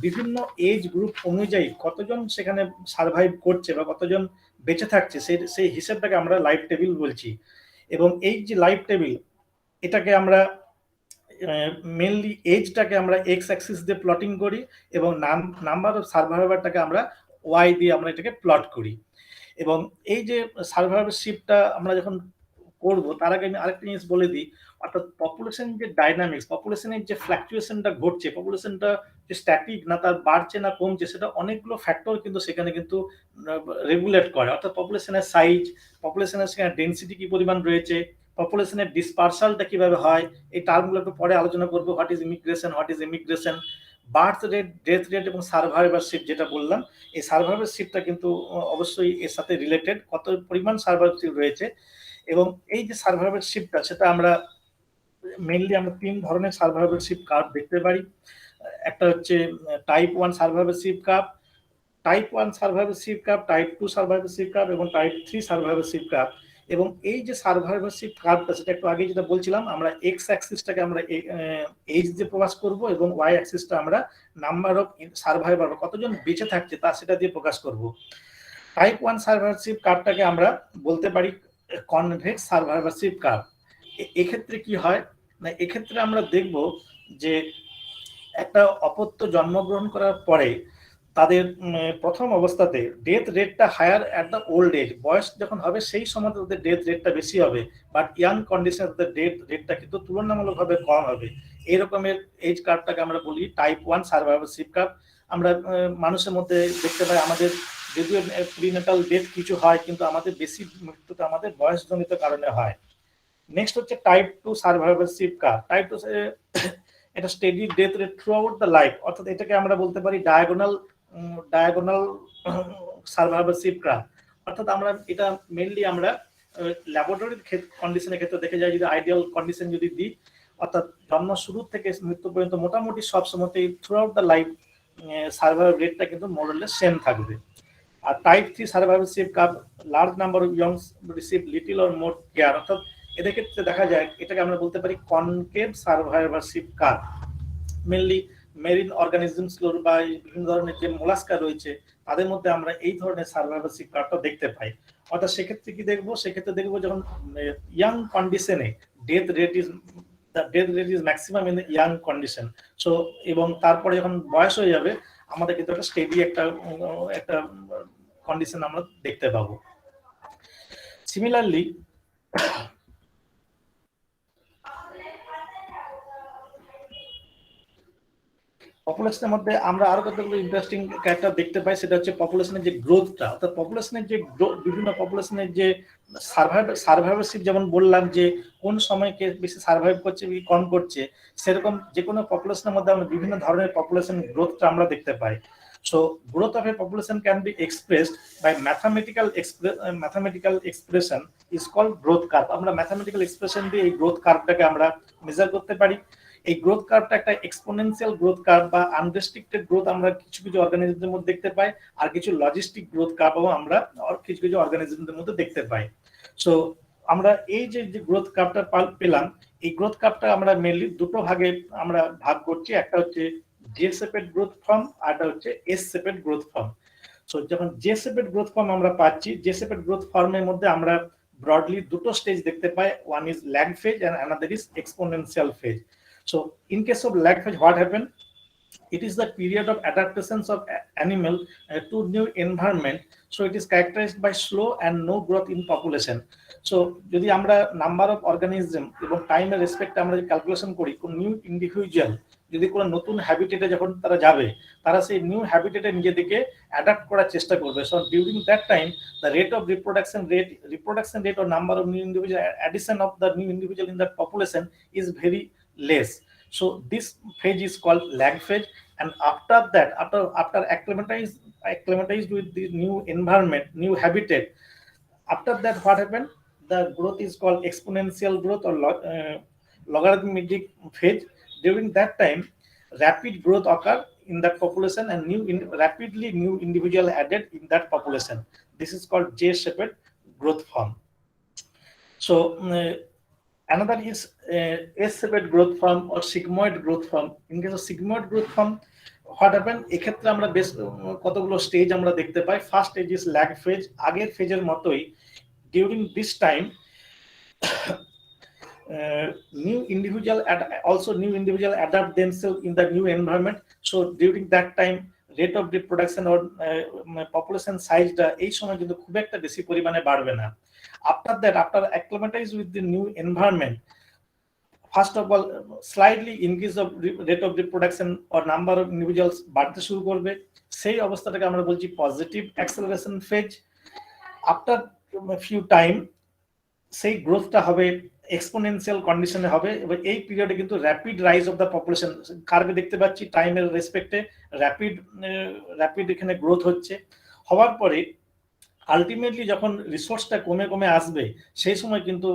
বিভিন্ন এজ গ্রুপ অনুযায়ী কতজন সেখানে সার্ভাইভ করছে বা কতজন বেঁচে থাকছে সেই হিসেবটাকে আমরা লাইফ টেবিল বলছি। এবং এই যে লাইফ টেবিল, এটাকে আমরা মেনলি এজটাকে আমরা এক্স অ্যাক্সিস দিয়ে প্লটিং করি এবং নাম্বার অফ সার্ভাইভারটাকে আমরা ওয়াই দিয়ে আমরা এটাকে প্লট করি। এবং এই যে সার্ভাইভারশিপটা আমরা যখন করবো তার আগে আমি আরেকটা জিনিস বলে দিই, অর্থাৎ পপুলেশন যে ডাইনামিক্স, পপুলেশনের যে ফ্ল্যাকচুয়েশনটা ঘটছে, পপুলেশনটা যে স্ট্যাটিক না তার বাড়ছে না কমছে, সেটা অনেকগুলো ফ্যাক্টর কিন্তু সেখানে কিন্তু রেগুলেট করে। অর্থাৎ পপুলেশনের সাইজ, পপুলেশনের সেখানে ডেন্সিটি কি পরিমাণ রয়েছে, পপুলেশনের ডিসপার্সালটা কিভাবে হয়, এই টার্মগুলো একটু পরে আলোচনা করবো। What is immigration, birth rate, death rate এবং সার্ভাইভারশিপ যেটা বললাম, এই সার্ভাইভারশিপটা কিন্তু অবশ্যই এর সাথে রিলেটেড, কত পরিমাণ সার্ভাইভারশিপ রয়েছে। এবং এই যে সার্ভাইভারশিপটা সেটা আমরা মেইনলি আমরা তিন ধরনের সার্ভাইভারশিপ কার্ভ দেখতে পারি। একটা হচ্ছে type 1 survivorship curve, type 1 survivorship curve, type 2 survivorship curve এবং টাইপ 3 সার্ভাইভারশিপ কার্ভ। এবং এই যে সার্ভাইভারশিপ কার্ভটা সেটা একটু আগে যেটা বলছিলাম, আমরা এক্স অ্যাক্সিসটাকে আমরা এজ দিয়ে প্রকাশ করব এবং ওয়াই অ্যাক্সিসটা আমরা নাম্বার অফ সার্ভাইভার কতজন বেঁচে থাকছে তা সেটা দিয়ে প্রকাশ করব। টাইপ 1 সার্ভাইভারশিপ কার্ভটাকে আমরা বলতে পারি কনভেক্স সার্ভাইভারশিপ কার্ভ। এক্ষেত্রে কি হয় না, এক্ষেত্রে আমরা দেখব যে একটা অপত্য জন্মগ্রহণ করার পরে তাদের প্রথম অবস্থাতে ডেথ রেটটা higher at the old age, বয়স যখন হবে সেই সময় তাদের ডেথ রেটটা বেশি হবে, বাট ইয়াং কন্ডিশনে তাদের ডেথ রেটটা কিন্তু তুলনামূলকভাবে কম হবে। এই রকমের এজ কার্ভটাকে আমরা বলি টাইপ 1 সারভাইভারশিপ কার্ভ। আমরা মানুষের মধ্যে দেখতে পাই আমাদের যদিও প্রিনেটাল ডেথ কিছু হয়, কিন্তু আমাদের বেশি মৃত্যুটা আমাদের বয়সজনিত কারণে হয়। নেক্সট হচ্ছে টাইপ 2 সারভাইভারশিপ কার্ভ। টাইপ 2 এটা steady death rate through out the life, অর্থাৎ এটাকে আমরা বলতে পারি ডায়াগোনাল সারভাইভারশিপ কার্ভ। অর্থাৎ আমরা এটা মেইনলি আমরা ল্যাবরেটরি কন্ডিশনের ক্ষেত্রে দেখে যাই, যদি আইডিয়াল কন্ডিশন যদি দিই, অর্থাৎ জন্ম শুরু থেকে মৃত্যু পর্যন্ত মোটামুটি সব সময়তেই throughout the life survival রেটটা কিন্তু মোরলেস সেম থাকবে। আর type 3 survivorship curve, large number of youngs receive little or more care, অর্থাৎ এদের ক্ষেত্রে দেখা যায় এটাকে আমরা বলতে পারি concave survivorship curve. Mainly marine organisms বা বিভিন্ন ধরনের যে মোলাস্কা রয়েছে তাদের মধ্যে আমরা এই ধরনের সারভাইভারশিপ কার্ভটা দেখতে পাই। অর্থাৎ সেক্ষেত্রে কি দেখবো, সেক্ষেত্রে দেখবো যখন ইয়াং কন্ডিশনে death rate is maximum in young condition. So এবং তারপরে যখন বয়স হয়ে যাবে আমাদের কিন্তু একটা স্টেডি একটা কন্ডিশন আমরা দেখতে পাবো। সিমিলারলি পপুলেশনের মধ্যে আমরা আরো কতগুলো ইন্টারেস্টিং ক্যারেক্টার দেখতে পাই, সেটা হচ্ছে পপুলেশনের যে গ্রোথটা, অর্থাৎ পপুলেশনের যে বিভিন্ন পপুলেশনের যে সার্ভাইভারশিপ, যেমন বললাম যে কোন সময় কে বেশি সার্ভাইভ করছে কি কম করছে, সেরকম যে কোনো পপুলেশনের মধ্যে আমরা বিভিন্ন ধরনের পপুলেশন গ্রোথটা আমরা দেখতে পাই। So growth of a population can be expressed by mathematical expression is called growth curve. আমরা mathematical expression দিয়ে এই growth কার্ভটাকে আমরা মেজার করতে পারি। এই গ্রোথ কার্ভটা একটা এক্সপোনেনশিয়াল গ্রোথ কার্ভ বা আনরেস্ট্রিক্টেড গ্রোথ আমরা কিছু কিছু অর্গানিজমের মধ্যে দেখতে পাই, আর কিছু লজিস্টিক গ্রোথ কার্ভও আমরা কিছু কিছু অর্গানিজমের মধ্যে দেখতে পাই। সো আমরা এই যে গ্রোথ কার্ভটা পেলাম, এই গ্রোথ কার্ভটা আমরা মেইনলি দুটো ভাগে আমরা ভাগ করছি, একটা হচ্ছে জে শেপেড গ্রোথ ফর্ম, আর একটা হচ্ছে S shaped growth form. So যখন জে শেপেড গ্রোথ ফর্ম আমরা পাচ্ছি, জে শেপেড গ্রোথ ফর্মের মধ্যে আমরা ব্রডলি দুটো স্টেজ দেখতে পাই, one is lag phase and another is exponential phase. So in case of lag phase, what happened? It is the period of adaptations of animal to new environment. So it is characterized by slow and no growth in population. So যদি আমরা number of organism এবং টাইমের রেসপেক্টে আমরা calculation করি, কোন new individual যদি কোনো নতুন হ্যাবিটেটে যখন তারা যাবে, তারা সেই নিউ হ্যাবিটেটে নিজেদেরকে অ্যাডাপ্ট করার চেষ্টা করবে। So during that time the rate of reproduction rate or number of new individual addition of the new individual in that population is very less. So this phase is called lag phase, and after that, after acclimatized with the new environment, new habitat, after that what happened? The growth is called exponential growth or logarithmic phase. During that time, rapid growth occur in that population and rapidly new individual added in that population. This is called J-shaped growth form. So another is S-shaped growth form or sigmoid growth form. In case of sigmoid growth form, what happened? এক্ষেত্রে আমরা বেশ কতগুলো stage আমরা দেখতে পাই। First stage is lag phase, আগের ফেজের মতোই। During this time new individual adapt themselves in the new environment. So during that time rate of reproduction or population size এই সময় কিন্তু খুব একটা বেশি পরিমাণে বাড়বে না। After that, after acclimatize with the new environment, first of all slightly increase of rate of reproduction or number of individuals বাড়তে শুরু করবে, সেই অবস্থাটাকে আমরা বলছি positive acceleration phase. After few time সেই গ্রোথটা হবে এক্সপোনেনশিয়াল কন্ডিশনে হবে, এবং এই পিরিয়ডে কিন্তু rapid rise of the population কার্ভে দেখতে পাচ্ছি টাইমের রেসপেক্টে র্যাপিড এখানে গ্রোথ হচ্ছে। হওয়ার পরে আলটিমেটলি যখন রিসোর্সটা কমে কমে আসবে, সেই সময় কিন্তু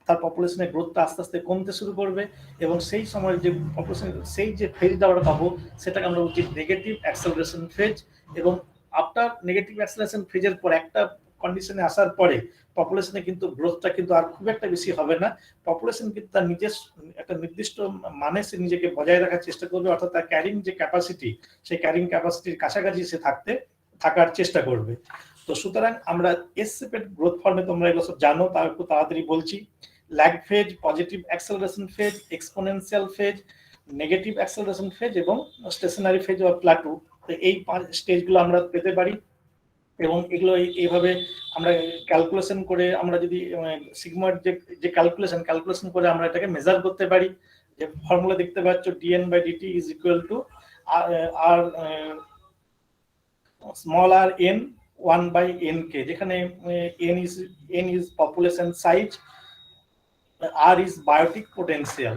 তার পপুলেশনের গ্রোথটা আস্তে আস্তে কমতে শুরু করবে, এবং সেই সময় যে পপুলেশন সেই যে ফেজটা আমরা পাবো সেটাকে আমরা বলছি নেগেটিভ অ্যাক্সেলারেশন ফেজ। এবং আফটার নেগেটিভ অ্যাক্সেলারেশন ফেজের পর একটা কন্ডিশনে আসার পরে পপুলেশনে কিন্তু গ্রোথটা কিন্তু আর খুব একটা বেশি হবে না। পপুলেশন কিন্তু তার নিজের একটা নির্দিষ্ট মানে সে নিজেকে বজায় রাখার চেষ্টা করবে, অর্থাৎ তার ক্যারিং যে ক্যাপাসিটি, সেই ক্যারিং ক্যাপাসিটির কাছাকাছি সে থাকার চেষ্টা করবে। তো সুতরাং আমরা এস শেপেড গ্রোথ ফর্মে তোমরা এগুলো সব জানো, তার একটু তাড়াতাড়ি বলছি। Lag phase, positive acceleration phase, exponential phase, negative acceleration phase এবং স্টেশনারি ফেজ অর প্লাটু তো এই স্টেজগুলো আমরা পেতে পারি এবং এগুলো এইভাবে আমরা ক্যালকুলেশন করে আমরা যদি সিগমার যে ক্যালকুলেশন করে আমরা এটাকে মেজার করতে পারি। যে ফর্মুলা দেখতে পাচ্ছ dn/dt is equal to r small r n 1/nk, যেখানে n is population size, r is biotic potential.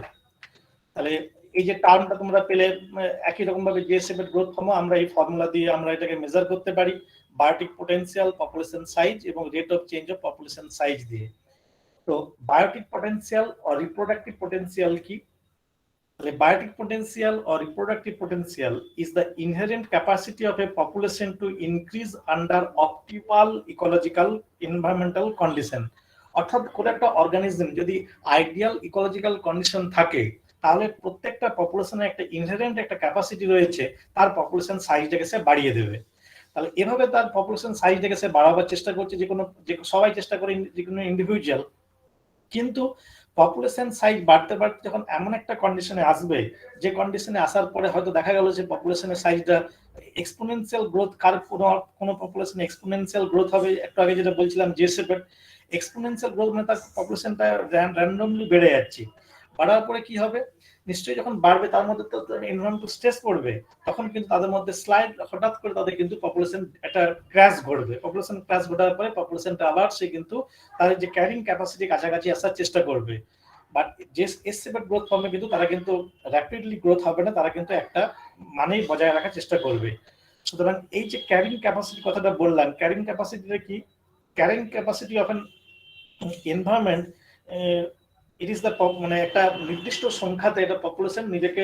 তাহলে এই যে টার্মটা তোমরা পেলে একই রকম ভাবে GSF এর গ্রোথ ফর্ম আমরা এই ফর্মুলা দিয়ে আমরা এটাকে মেজার করতে পারি বায়োটিক পোটেনশিয়াল, পপুলেশন সাইজ এবং rate of change of population size দিয়ে। তো বায়োটিক পোটেনশিয়াল or reproductive potential কি? The biotic potential or reproductive potential is the inherent capacity of a population to increase under optimal ecological environmental condition. অর্থাৎ কোন একটা organism যদি আইডিয়াল ইকোলজিক্যাল কন্ডিশন থাকে তাহলে প্রত্যেকটা পপুলেশনের একটা ইনহেরেন্ট একটা ক্যাপাসিটি রয়েছে তার পপুলেশন সাইজটাকে সে বাড়িয়ে দেবে। তাহলে এভাবে তার পপুলেশন সাইজটাকে সে বাড়াবার চেষ্টা করছে, যে সবাই চেষ্টা করে, যে কোনো ইন্ডিভিজুয়াল। কিন্তু পপুলেশন সাইজ বাড়তে বাড়তে যখন এমন একটা কন্ডিশনে আসবে যে কন্ডিশনে আসার পরে হয়তো দেখা গেল যে পপুলেশনের সাইজটা এক্সপোনেনশিয়াল গ্রোথ কার্ভ, কোনো পপুলেশনে এক্সপোনেনশিয়াল গ্রোথ হবে। একটু আগে যেটা বলছিলাম GSF এর এক্সপোনেনশিয়াল গ্রোথ মানে তার পপুলেশনটা র্যান্ডমলি বেড়ে যাচ্ছে। বাড়ার পরে কি হবে, নিশ্চয়ই যখন বাড়বে তার মধ্যে তো এনভায়রনমেন্টাল স্ট্রেস পড়বে, তখন কিন্তু তাদের মধ্যে হঠাৎ করে তাদের কিন্তু পপুলেশন একটা ক্র্যাশ ঘটবে। পপুলেশন ক্র্যাশ ঘটার পরে পপুলেশনটা আবার সে কিন্তু তাদের যে ক্যারিং ক্যাপাসিটি কাছাকাছি আসার চেষ্টা করবে। বাট যে S-shape গ্রোথ ফর্মে কিন্তু তারা কিন্তু র্যাপিডলি গ্রোথ হবে না, তারা কিন্তু একটা মানেই বজায় রাখার চেষ্টা করবে। সুতরাং এই যে ক্যারিং ক্যাপাসিটি কথাটা বললাম, ক্যারিং ক্যাপাসিটিটা কি? Carrying capacity of N environment, it is the মানে একটা নির্দিষ্ট সংখ্যাতে এটা পপুলেশন নিজেকে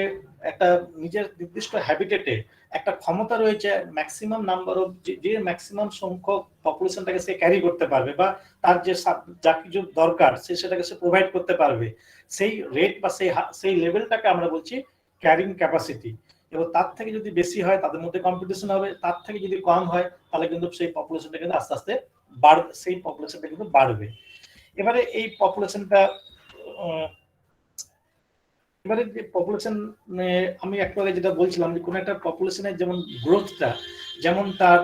একটা নিজের নির্দিষ্ট হ্যাবিটেটে একটা ক্ষমতা রয়েছে ম্যাক্সিমাম নাম্বার অফ যে ম্যাক্সিমাম সংখ্যক পপুলেশনটাকে সে ক্যারি করতে পারবে বা তার যে যা কিছু দরকার সেটাকে সে প্রোভাইড করতে পারবে, সেই রেট বা সেই লেভেলটাকে আমরা বলছি ক্যারিং ক্যাপাসিটি। এবং তার থেকে যদি বেশি হয় তাদের মধ্যে কম্পিটিশন হবে, তার থেকে যদি কম হয় তাহলে কিন্তু সেই পপুলেশনটা কিন্তু আস্তে আস্তে বাড়বে। এবারে এই পপুলেশনটা এবারে যে পপুলেশন আমি একটু আগে যেটা বলছিলাম যে কোন একটা পপুলেশনের যেমন গ্রোথটা, যেমন তার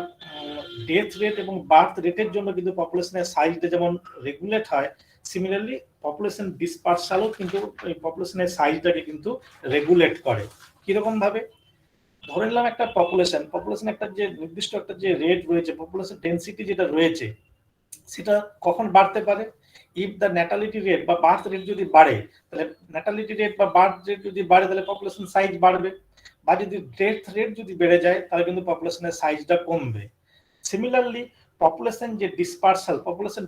ডেথ রেট এবং বার্থ রেটের জন্য কিন্তু পপুলেশনের সাইজটা যেমন রেগুলেট হয়, সিমিলারলি পপুলেশন ডিসপার্সালও কিন্তু এই পপুলেশনের সাইজটাকে কিন্তু রেগুলেট করে। কিরকম ভাবে? ধরে নিলাম একটা পপুলেশন একটা যে নির্দিষ্ট একটা যে রেট রয়েছে, পপুলেশন ডেনসিটি যেটা রয়েছে সেটা কখন বাড়তে পারে? ইফ দ্য ন্যাটালিটি রেট বা বার্থ রেট যদি বাড়ে, তাহলে ন্যাটালিটি রেট বা বার্থ রেট যদি বাড়ে তাহলে পপুলেশন সাইজ বাড়বে, বা যদি ডেথ রেট যদি বেড়ে যায় তাহলে কিন্তু পপুলেশনের সাইজটা কমবে। Similarly population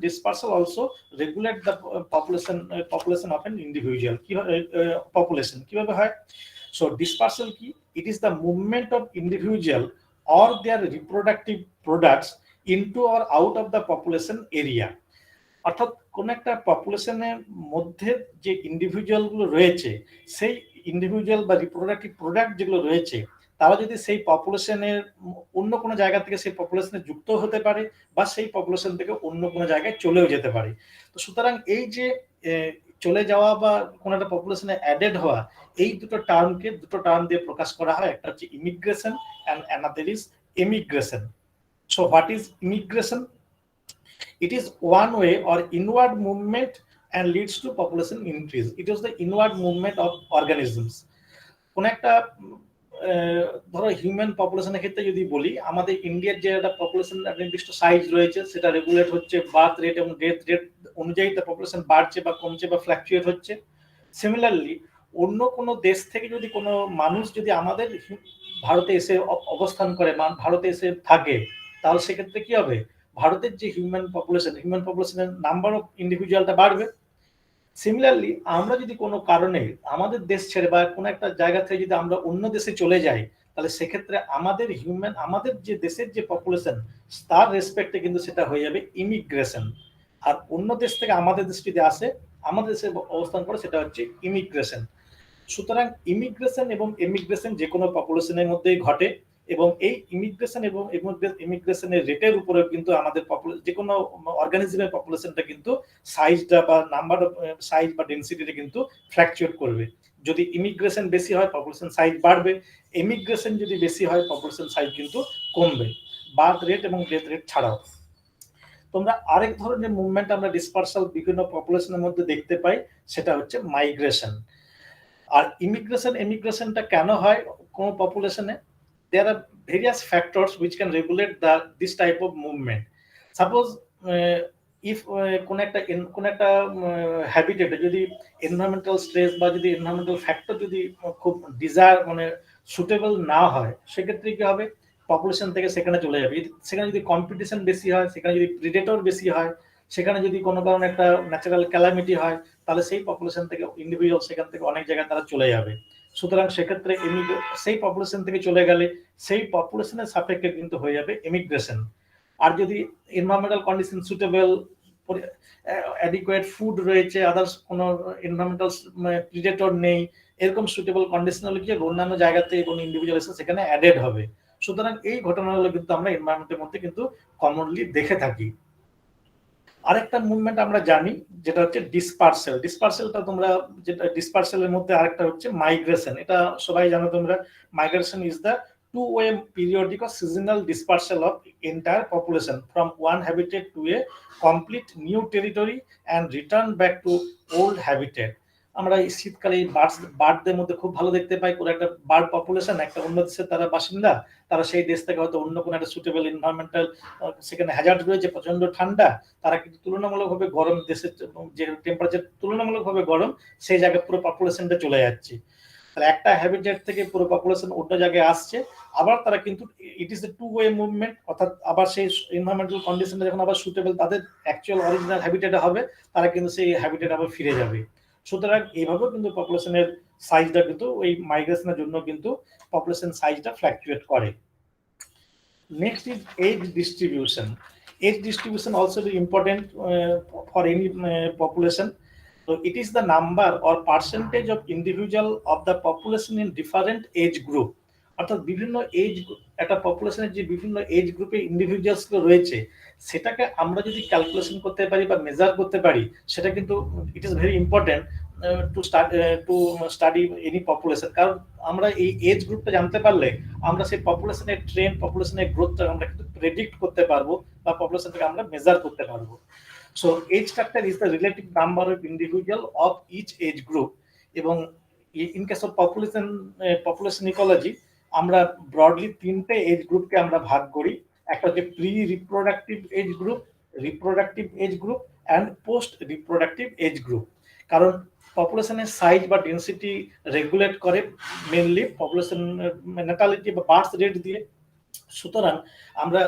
dispersal also regulate the population of an individual. Population কিভাবে হয়? সো ডিসপার্সাল কি? It is the movement of individual or their reproductive products into or out of the population area. অর্থাৎ কোন একটা পপুলেশনের মধ্যে যে ইন্ডিভিজুয়াল গুলো রয়েছে, সেই ইন্ডিভিজুয়াল বা রিপ্রোডাক্টিভ প্রোডাক্ট যেগুলো রয়েছে তারা যদি সেই পপুলেশনের অন্য কোনো জায়গা থেকে সেই পপুলেশনে যুক্ত হতে পারে বা সেই পপুলেশন থেকে অন্য কোনো জায়গায় চলেও যেতে পারে। তো সুতরাং এই যে চলে যাওয়া বা কোন একটা পপুলেশনে অ্যাডেড হওয়া, এই দুটো টার্ম দিয়ে প্রকাশ করা হয়। একটা হচ্ছে immigration and another is emigration. So what is immigration? It is one way or inward movement and leads to population increase. It is the inward movement of organisms. কোন একটা ধরো হিউম্যান পপুলেশনের ক্ষেত্রে যদি বলি, আমাদের ইন্ডিয়ার যে একটা পপুলেশন নির্দিষ্ট সাইজ রয়েছে সেটা রেগুলেট হচ্ছে বার্থ রেট এবং ডেথ রেট অনুযায়ী তার পপুলেশন বাড়ছে বা কমছে বা ফ্ল্যাকচুয়েট হচ্ছে। সিমিলারলি অন্য কোনো দেশ থেকে যদি কোনো মানুষ যদি আমাদের ভারতে এসে অবস্থান করে, ভারতে এসে থাকে, তাহলে সেক্ষেত্রে কি হবে? ভারতের যে হিউম্যান পপুলেশনের নাম্বার অফ ইন্ডিভিজুয়ালটা বাড়বে। সিমিলারলি আমরা যদি কোনো কারণে আমাদের দেশ ছেড়ে বা কোনো একটা জায়গা থেকে যদি আমরা অন্য দেশে চলে যাই, তাহলে সেক্ষেত্রে আমাদের যে দেশের যে পপুলেশন তার রেসপেক্টে কিন্তু সেটা হয়ে যাবে ইমিগ্রেশন। আর অন্য দেশ থেকে আমাদের দেশে যদি আসে, আমাদের দেশে অবস্থান করে, সেটা হচ্ছে ইমিগ্রেশন। সুতরাং ইমিগ্রেশন এবং এমিগ্রেশন যে কোনো পপুলেশনের মধ্যেই ঘটে। এবং এই ইমিগ্রেশন এবং ইমিগ্রেশনের রেটের উপরে কিন্তু আমাদের যে কোনো অর্গানিজমের পপুলেশনটা কিন্তু সাইজটা বা নাম্বার অফ সাইজ বা ডেনসিটিটা কিন্তু ফ্ল্যাকচুয়েট করবে। যদি ইমিগ্রেশন বেশি হয় পপুলেশন সাইজ বাড়বে, ইমিগ্রেশন যদি বেশি হয় পপুলেশন সাইজ কিন্তু কমবে, বার্থ রেট এবং ডেথ রেট ছাড়াও। তোমরা আরেক ধরনের মুভমেন্ট আমরা ডিসপার্সাল বিভিন্ন পপুলেশনের মধ্যে দেখতে পাই, সেটা হচ্ছে মাইগ্রেশন। আর ইমিগ্রেশনটা কেন হয় কোন পপুলেশনে? there are various factors which can regulate this type of movement. Suppose if কোন একটা হ্যাবিটেটে যদি এনভায়রনমেন্টাল স্ট্রেস বা যদি এনভায়রনমেন্টাল ফ্যাক্টর যদি খুব ডিজায়ার সুটেবল না হয়, সেক্ষেত্রে কি হবে? পপুলেশন থেকে সেখানে চলে যাবে। সেখানে যদি কম্পিটিশন বেশি হয়, সেখানে যদি প্রিডেটর বেশি হয়, সেখানে যদি কোনো কারণে একটা ন্যাচারাল ক্যালামিটি হয়, তাহলে সেই পপুলেশন থেকে ইন্ডিভিজুয়াল সেখান থেকে অনেক জায়গায় তারা চলে যাবে। সুতরাং সেক্ষেত্রে সেই পপুলেশন থেকে চলে গেলে সেই পপুলেশনের সাপেক্ষে কিন্তু হয়ে যাবে ইমিগ্রেশন। আর যদি environmental condition suitable, adequate food রয়েছে, আদার্স কোনো এনভায়রনমেন্টাল প্রিডেটর নেই, এরকম সুটেবল কন্ডিশন হলে কি অন্যান্য জায়গাতে কোনো ইন্ডিভিজুয়াল এসে সেখানে অ্যাডেড হবে। সুতরাং এই ঘটনাগুলো কিন্তু আমরা এনভায়রনমেন্টের মধ্যে কিন্তু কমনলি দেখে থাকি। আরেকটা মুভমেন্ট আমরা জানি যেটা হচ্ছে ডিসপার্সেল। ডিসপার্সেলটা তোমরা যেটা ডিসপার্সেলের মধ্যে আরেকটা হচ্ছে মাইগ্রেশন। এটা সবাই জানো তোমরা, migration is the two-way periodic or seasonal dispersal of entire population from one habitat to a complete new territory and return back to old habitat. আমরা এই শীতকালে বার্ডদের মধ্যে খুব ভালো দেখতে পাই, কোনো একটা বার্ড পপুলেশন একটা অন্য দেশের তারা বাসিন্দা, তারা সেই দেশ থেকে হয়তো অন্য কোনো একটা সুটেবল এনভায়রনমেন্টাল, সেখানে হ্যাজার্ড রয়েছে, প্রচন্ড ঠান্ডা, তারা কিন্তু তুলনামূলকভাবে গরম দেশের যে টেম্পারেচার তুলনামূলকভাবে গরম, সেই জায়গায় পুরো পপুলেশনটা চলে যাচ্ছে। তাহলে একটা হ্যাবিটেট থেকে পুরো পপুলেশন অন্য জায়গায় আসছে, আবার তারা কিন্তু it is a two way movement, অর্থাৎ আবার সেই এনভায়রনমেন্টাল কন্ডিশনটা যখন আবার সুটেবল তাদের অ্যাকচুয়াল অরিজিনাল হ্যাবিটেটে হবে, তারা কিন্তু সেই হ্যাবিটেট আবার ফিরে যাবে। সুতরাং এইভাবেও কিন্তু পপুলেশনের সাইজটা কিন্তু ওই মাইগ্রেশনের জন্য কিন্তু পপুলেশন সাইজটা ফ্ল্যাকচুয়েট করে। Next is age distribution. Age distribution also is important for any population. So it is the number or percentage of individual of the population in different age group. অর্থাৎ বিভিন্ন এজ, একটা পপুলেশনের যে বিভিন্ন age গ্রুপে individuals রয়েছে, সেটাকে আমরা যদি ক্যালকুলেশন করতে পারি বা মেজার করতে পারি, সেটা কিন্তু it is very important to study any population. কারণ আমরা এই এজ গ্রুপটা জানতে পারলে আমরা সেই পপুলেশনের ট্রেন্ড, পপুলেশনের গ্রোথটা আমরা কিন্তু প্রেডিক্ট করতে পারবো বা পপুলেশনটাকে আমরা মেজার করতে পারবো। So age factor is the relative number of individual of each age group. এবং in case of population ecology, আমরা ব্রডলি তিনটে এজ গ্রুপকে আমরা ভাগ করি। একটা হচ্ছে pre reproductive age group, reproductive age group and post reproductive age group. কারণ পপুলেশনের সাইজ বা ডেন্সিটি রেগুলেট করে মেনলি পপুলেশন ন্যাটালিটি বা বার্থ রেট দিয়ে। সুতরাং আমরা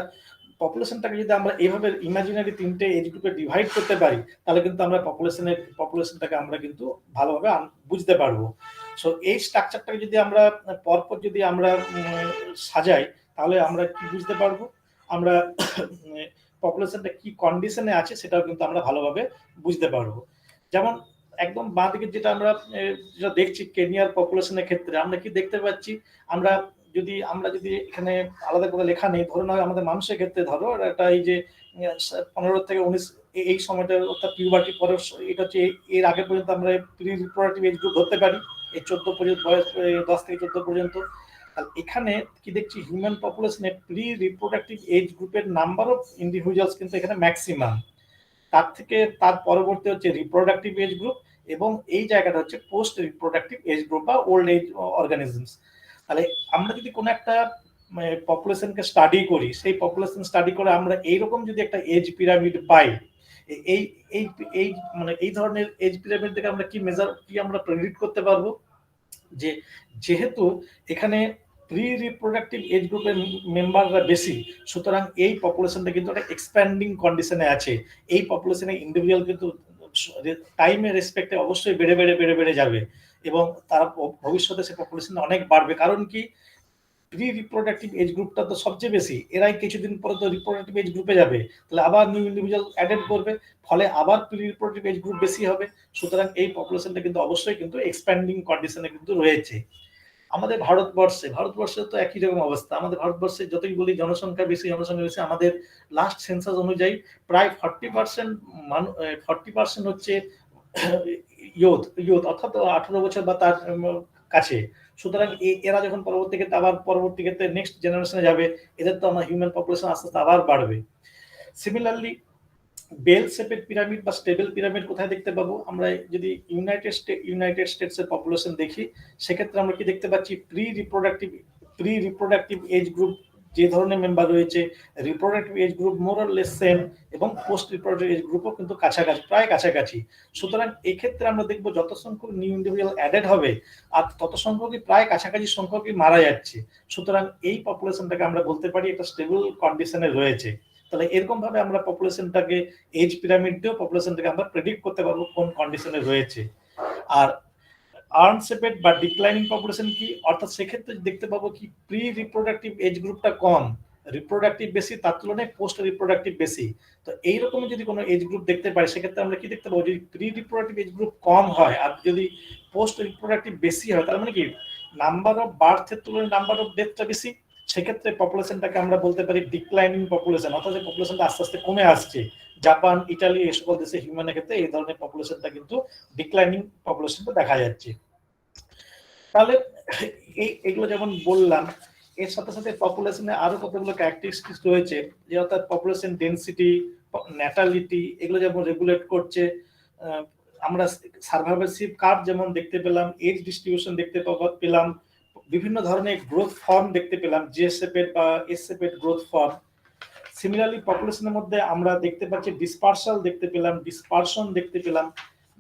পপুলেশনটাকে যদি আমরা এইভাবে ইমাজিনারি তিনটে এজ গ্রুপে ডিভাইড করতে পারি, তাহলে কিন্তু আমরা পপুলেশনটাকে আমরা কিন্তু ভালোভাবে বুঝতে পারবো। সো এই স্ট্রাকচারটাকে যদি আমরা পরপর যদি আমরা সাজাই, তাহলে আমরা কি বুঝতে পারবো? আমরা পপুলেশনটা কি কন্ডিশনে আছে সেটাও কিন্তু আমরা ভালোভাবে বুঝতে পারবো। যেমন একদম বাঁ দিকে যেটা আমরা যেটা দেখছি কেনিয়ার পপুলেশনের ক্ষেত্রে আমরা কি দেখতে পাচ্ছি, আমরা যদি এখানে আলাদা করে লেখা নেই, ধরো না আমাদের মানুষের ক্ষেত্রে ধরো এটা এই যে 15 থেকে 19 এই সময়টা, অর্থাৎ পিউবার্টি পরে, এটা হচ্ছে এর আগে পর্যন্ত আমরা প্রি রিপ্রোডাক্টিভ এজ গ্রুপ ধরতে পারি, এই 14 পর্যন্ত বয়স, 10 থেকে 14 পর্যন্ত। এখানে কি দেখছি, হিউম্যান পপুলেশনে প্রি রিপ্রোডাক্টিভ এজ গ্রুপের নাম্বার অফ ইন্ডিভিজুয়ালস কিন্তু এখানে ম্যাক্সিমাম, তার পরবর্তী হচ্ছে রিপ্রোডাক্টিভ এজ গ্রুপ, এবং এই জায়গাটা হচ্ছে পোস্ট রিপ্রোডাক্টিভ এজ গ্রুপ বা ওল্ড এজ অর্গানিজমস। তাহলে আমরা যদি কোনো একটা পপুলেশনকে স্টাডি করি, সেই পপুলেশন স্টাডি করে আমরা এইরকম যদি একটা এজ পিরামিড পাই, এই ধরনের এজ পিরামিড থেকে আমরা কি আমরা প্রেডিক্ট করতে পারবো যে যেহেতু এখানে প্রি রিপ্রোডাক্টিভ এজ গ্রুপের মেম্বাররা বেশি, সুতরাং এই পপুলেশনটা কিন্তু একটা এক্সপ্যান্ডিং কন্ডিশনে আছে। এই পপুলেশনে ইন্ডিভিজুয়াল কিন্তু টাইমের রেসপেক্টে অবশ্যই বেড়ে যাবে, এবং তারা ভবিষ্যতে সে পপুলেশন অনেক বাড়বে। কারণ কি, প্রি রিপ্রোডাক্টিভ এজ গ্রুপটা তো সবচেয়ে বেশি, এরাই কিছুদিন পরে তো রিপ্রোডাক্টিভ এজ গ্রুপে যাবে, তাহলে আবার নিউ ইন্ডিভিজুয়াল অ্যাডেড করবে, ফলে আবার প্রি রিপ্রোডাক্টিভ এজ গ্রুপ বেশি হবে। সুতরাং এই পপুলেশনটা কিন্তু অবশ্যই কিন্তু এক্সপ্যান্ডিং কন্ডিশনে কিন্তু রয়েছে। আমাদের ভারতবর্ষে তো একই রকম অবস্থা। আমাদের ভারতবর্ষে যতই বলি জনসংখ্যা বেশি, আমাদের লাস্ট সেন্সাস অনুযায়ী প্রায় 40% 40% হচ্ছে ইয়ুথ অর্থাৎ 18 বছর বা তার কাছে। সুতরাং এরা যখন পরবর্তী ক্ষেত্রে নেক্সট জেনারেশনে যাবে, এদের তো আমার হিউম্যান পপুলেশন আস্তে আস্তে আবার বাড়বে। সিমিলারলি বেল শেপেড পিরামিড বা স্টেবল পিরামিড কোথায় দেখতে পাবো? আমরা যদি ইউনাইটেড স্টেটস এর পপুলেশন দেখি, সেক্ষেত্রে আমরা কি দেখতে পাচ্ছি? প্রি রিপ্রোডাক্টিভ এজ গ্রুপ যে ধরনের মেম্বার রয়েছে, reproductive age group more or less same, এবং পোস্ট রিপ্রোডাক্টিভ এজ গ্রুপও কিন্তু প্রায় কাছাকাছি। সুতরাং এই ক্ষেত্রে আমরা দেখবো যত সংখ্যক নিউ ইন্ডিভিজুয়াল অ্যাডেড হবে, আর তত সংখ্যকই প্রায় কাছাকাছি সংখ্যকই মারা যাচ্ছে। সুতরাং এই পপুলেশনটাকে আমরা বলতে পারি একটা স্টেবল কন্ডিশনে রয়েছে। তাহলে এরকম ভাবে আমরা পপুলেশনটাকে এজ পিরামিড দিয়েও পপুলেশনটাকে আমরা প্রেডিক্ট করতে পারবো কোন কন্ডিশনে রয়েছে। আর আনশেপেড বা ডিক্লাইনিং পপুলেশন কি? অর্থাৎ সেক্ষেত্রে দেখতে পাবো কি প্রি রিপ্রোডাক্টিভ এজ গ্রুপটা কম, রিপ্রোডাক্টিভ বেশি, তার তুলনায় পোস্ট রিপ্রোডাক্টিভ বেশি। তো এইরকম যদি কোনো এজ গ্রুপ দেখতে পাই, সেক্ষেত্রে আমরা কি দেখতে পাবো? যদি প্রি রিপ্রোডাক্টিভ এজ গ্রুপ কম হয় আর যদি পোস্ট রিপ্রোডাক্টিভ বেশি হয়, তার মানে কি নাম্বার অফ বার্থের তুলনায় নাম্বার অফ ডেথটা বেশি। সেক্ষেত্রে পপুলেশনটাকে আমরা বলতে পারি ডিক্লাইনিং পপুলেশন, অর্থাৎ যে পপুলেশনটা আস্তে আস্তে কমে আসছে। জাপান, ইটালি এই সকল দেশে হিউম্যানের ক্ষেত্রে এই ধরনের পপুলেশনটা কিন্তু ডিক্লাইনিং পপুলেশনটা দেখা যাচ্ছে। তাহলে এগুলো যেমন বললাম, এর সাথে সাথে পপুলেশনে আরো কতগুলো ক্যারেক্টারিস্টিক্স রয়েছে, যে অর্থাৎ পপুলেশন ডেনসিটি, ন্যাটালিটি, এগুলো যেমন রেগুলেট করছে। আমরা সার্ভাইভারশিপ কার্ভ যেমন দেখতে পেলাম, এজ ডিস্ট্রিবিউশন দেখতে পেলাম, বিভিন্ন ধরনের গ্রোথ ফর্ম দেখতে পেলাম, জে শেপেড বা S shaped growth form. Similarly পপুলেশনের মধ্যে আমরা দেখতে পাচ্ছি ডিসপারশন দেখতে পেলাম।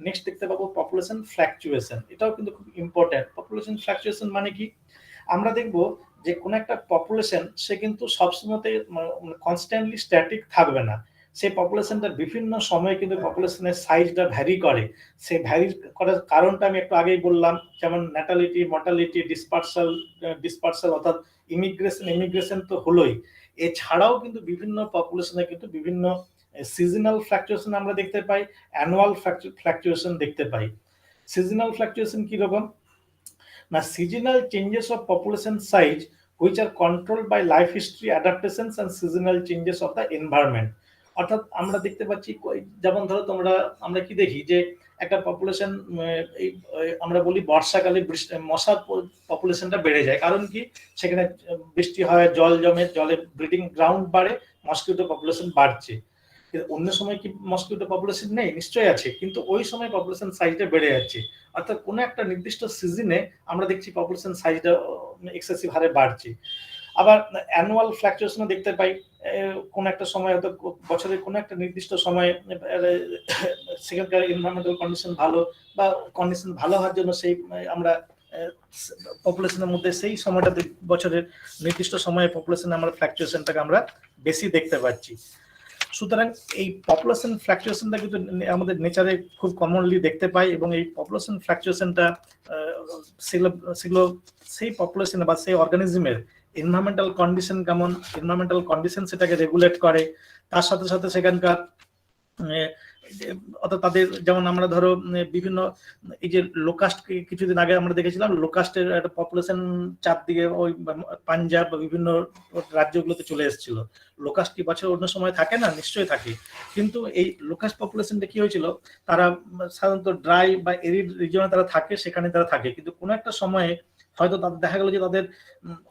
নেক্সট দেখতে পাবো পপুলেশন ফ্ল্যাকচুয়েশন। এটাও কিন্তু খুব ইম্পর্টেন্ট। পপুলেশন ফ্ল্যাকচুয়েশন মানে কি? আমরা দেখবো যে কোন একটা পপুলেশন সে কিন্তু সবসময়তে কনস্ট্যান্টলি স্ট্যাটিক থাকবে না। সেই পপুলেশনটা বিভিন্ন সময়ে কিন্তু পপুলেশনের সাইজটা ভ্যারি করে। সেই ভ্যারি করার কারণটা আমি একটু আগেই বললাম, যেমন ন্যাটালিটি, মর্টালিটি, ডিসপারসাল অর্থাৎ ইমিগ্রেশন তো হলোই। এছাড়াও কিন্তু বিভিন্ন পপুলেশনে কিন্তু বিভিন্ন সিজনাল ফ্ল্যাকচুয়েশন আমরা দেখতে পাই, অ্যানুয়াল ফ্ল্যাকচুয়েশন দেখতে পাই। সিজনাল ফ্ল্যাকচুয়েশন কি রকম না? Seasonal changes of population size which are controlled by life history adaptations and seasonal changes of the environment। অর্থাৎ আমরা দেখতে পাচ্ছি, যেমন ধরো আমরা কি দেখি যে একটা পপুলেশন, আমরা বলি বর্ষাকালে মশার পপুলেশনটা বেড়ে যায়। কারণ কি? সেখানে বৃষ্টি হয়, জল জমে, জলে ব্রিডিং গ্রাউন্ড বাড়ে, মসকিউটো পপুলেশন বাড়ছে। অন্য সময় কি মসকিউটো পপুলেশন নেই? নিশ্চয়ই আছে, কিন্তু ওই সময় পপুলেশন সাইজটা বেড়ে যাচ্ছে। অর্থাৎ কোনো একটা নির্দিষ্ট সিজনে আমরা দেখছি পপুলেশন সাইজটা এক্সেসিভ হারে বাড়ছে। আবার অ্যানুয়াল ফ্ল্যাকচুয়েশনও দেখতে পাই, কোন একটা সময় হয়তো বছরের কোনো একটা নির্দিষ্ট সময়ে সেখানকার এনভায়রনমেন্টাল কন্ডিশন ভালো, বা কন্ডিশন ভালো হওয়ার জন্য সেই আমরা পপুলেশনের মধ্যে সেই সময়টাতে বছরের নির্দিষ্ট সময়ে পপুলেশনে আমরা ফ্ল্যাকচুয়েশনটাকে আমরা বেশি দেখতে পাচ্ছি। সুতরাং এই পপুলেশন ফ্ল্যাকচুয়েশনটা কিন্তু আমাদের নেচারে খুব কমনলি দেখতে পাই, এবং এই পপুলেশন ফ্ল্যাকচুয়েশনটা সেগুলো সেই পপুলেশন বা সেই অর্গানিজমের এনভায়রনমেন্টাল কন্ডিশন কেমন, এনভায়রনমেন্টাল কন্ডিশন সেটাকে রেগুলেট করে। তার সাথে সাথে সেখানকার অর্থাৎ তাদের, যেমন আমরা ধরো বিভিন্ন এই যে লোকাস্ট, কিছুদিন আগে আমরা দেখেছিলাম লোকাস্টের একটা পপুলেশন চারদিকে ওই পাঞ্জাব বা বিভিন্ন রাজ্যগুলোতে চলে এসেছিল। লোকাস্ট কি বছর অন্য সময় থাকে না? নিশ্চয়ই থাকে। কিন্তু এই লোকাস্ট পপুলেশনটা কি হয়েছিল, তারা সাধারণত ড্রাই বা এরিড রিজিয়নে তারা থাকে, সেখানে তারা থাকে। কিন্তু কোনো একটা সময়ে হয়তো তাদের দেখা গেল যে তাদের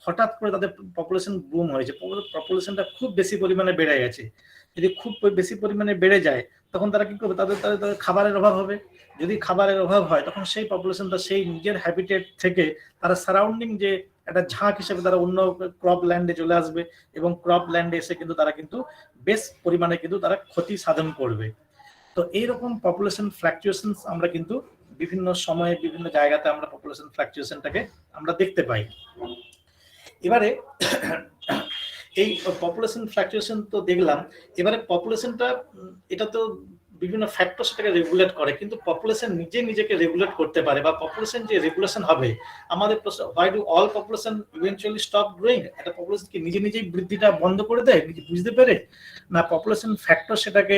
হঠাৎ করে তাদের পপুলেশন বুম হয়েছে, পপুলেশনটা খুব বেশি পরিমাণে বেড়ে গেছে। যদি খুব বেশি পরিমাণে বেড়ে যায়, তখন তারা কি করবে? তাদের খাবারের অভাব হবে। যদি খাবারের অভাব হয়, তখন সেই পপুলেশনটা সেই নিজের হ্যাবিটেট থেকে তারা সারাউন্ডিং যে একটা ঝাঁক হিসেবে তারা অন্য ক্রপ ল্যান্ডে চলে আসবে, এবং ক্রপ ল্যান্ডে এসে কিন্তু তারা কিন্তু বেশ পরিমাণে কিন্তু তারা ক্ষতি সাধন করবে। তো এইরকম পপুলেশন ফ্ল্যাকচুয়েশন আমরা কিন্তু বিভিন্ন সময়ে বিভিন্ন জায়গাতে আমরা পপুলেশন ফ্ল্যাকচুয়েশনটাকে আমরা দেখতে পাই। এবারে এই পপুলেশন ফ্ল্যাকচুয়েশন তো দেখলাম। এবারে পপুলেশনটা, এটা তো বিভিন্ন ফ্যাক্টর সেটাকে রেগুলেট করে, কিন্তু পপুলেশন নিজেকে রেগুলেট করতে পারে, বা পপুলেশন যে রেগুলেশন হবে, আমাদের প্রশ্ন, why do all population eventually stop growing? একটা পপুলেশন কি নিজেই বৃদ্ধিটা বন্ধ করে দেয় বুঝতে পেরে? না, পপুলেশন ফ্যাক্টর সেটাকে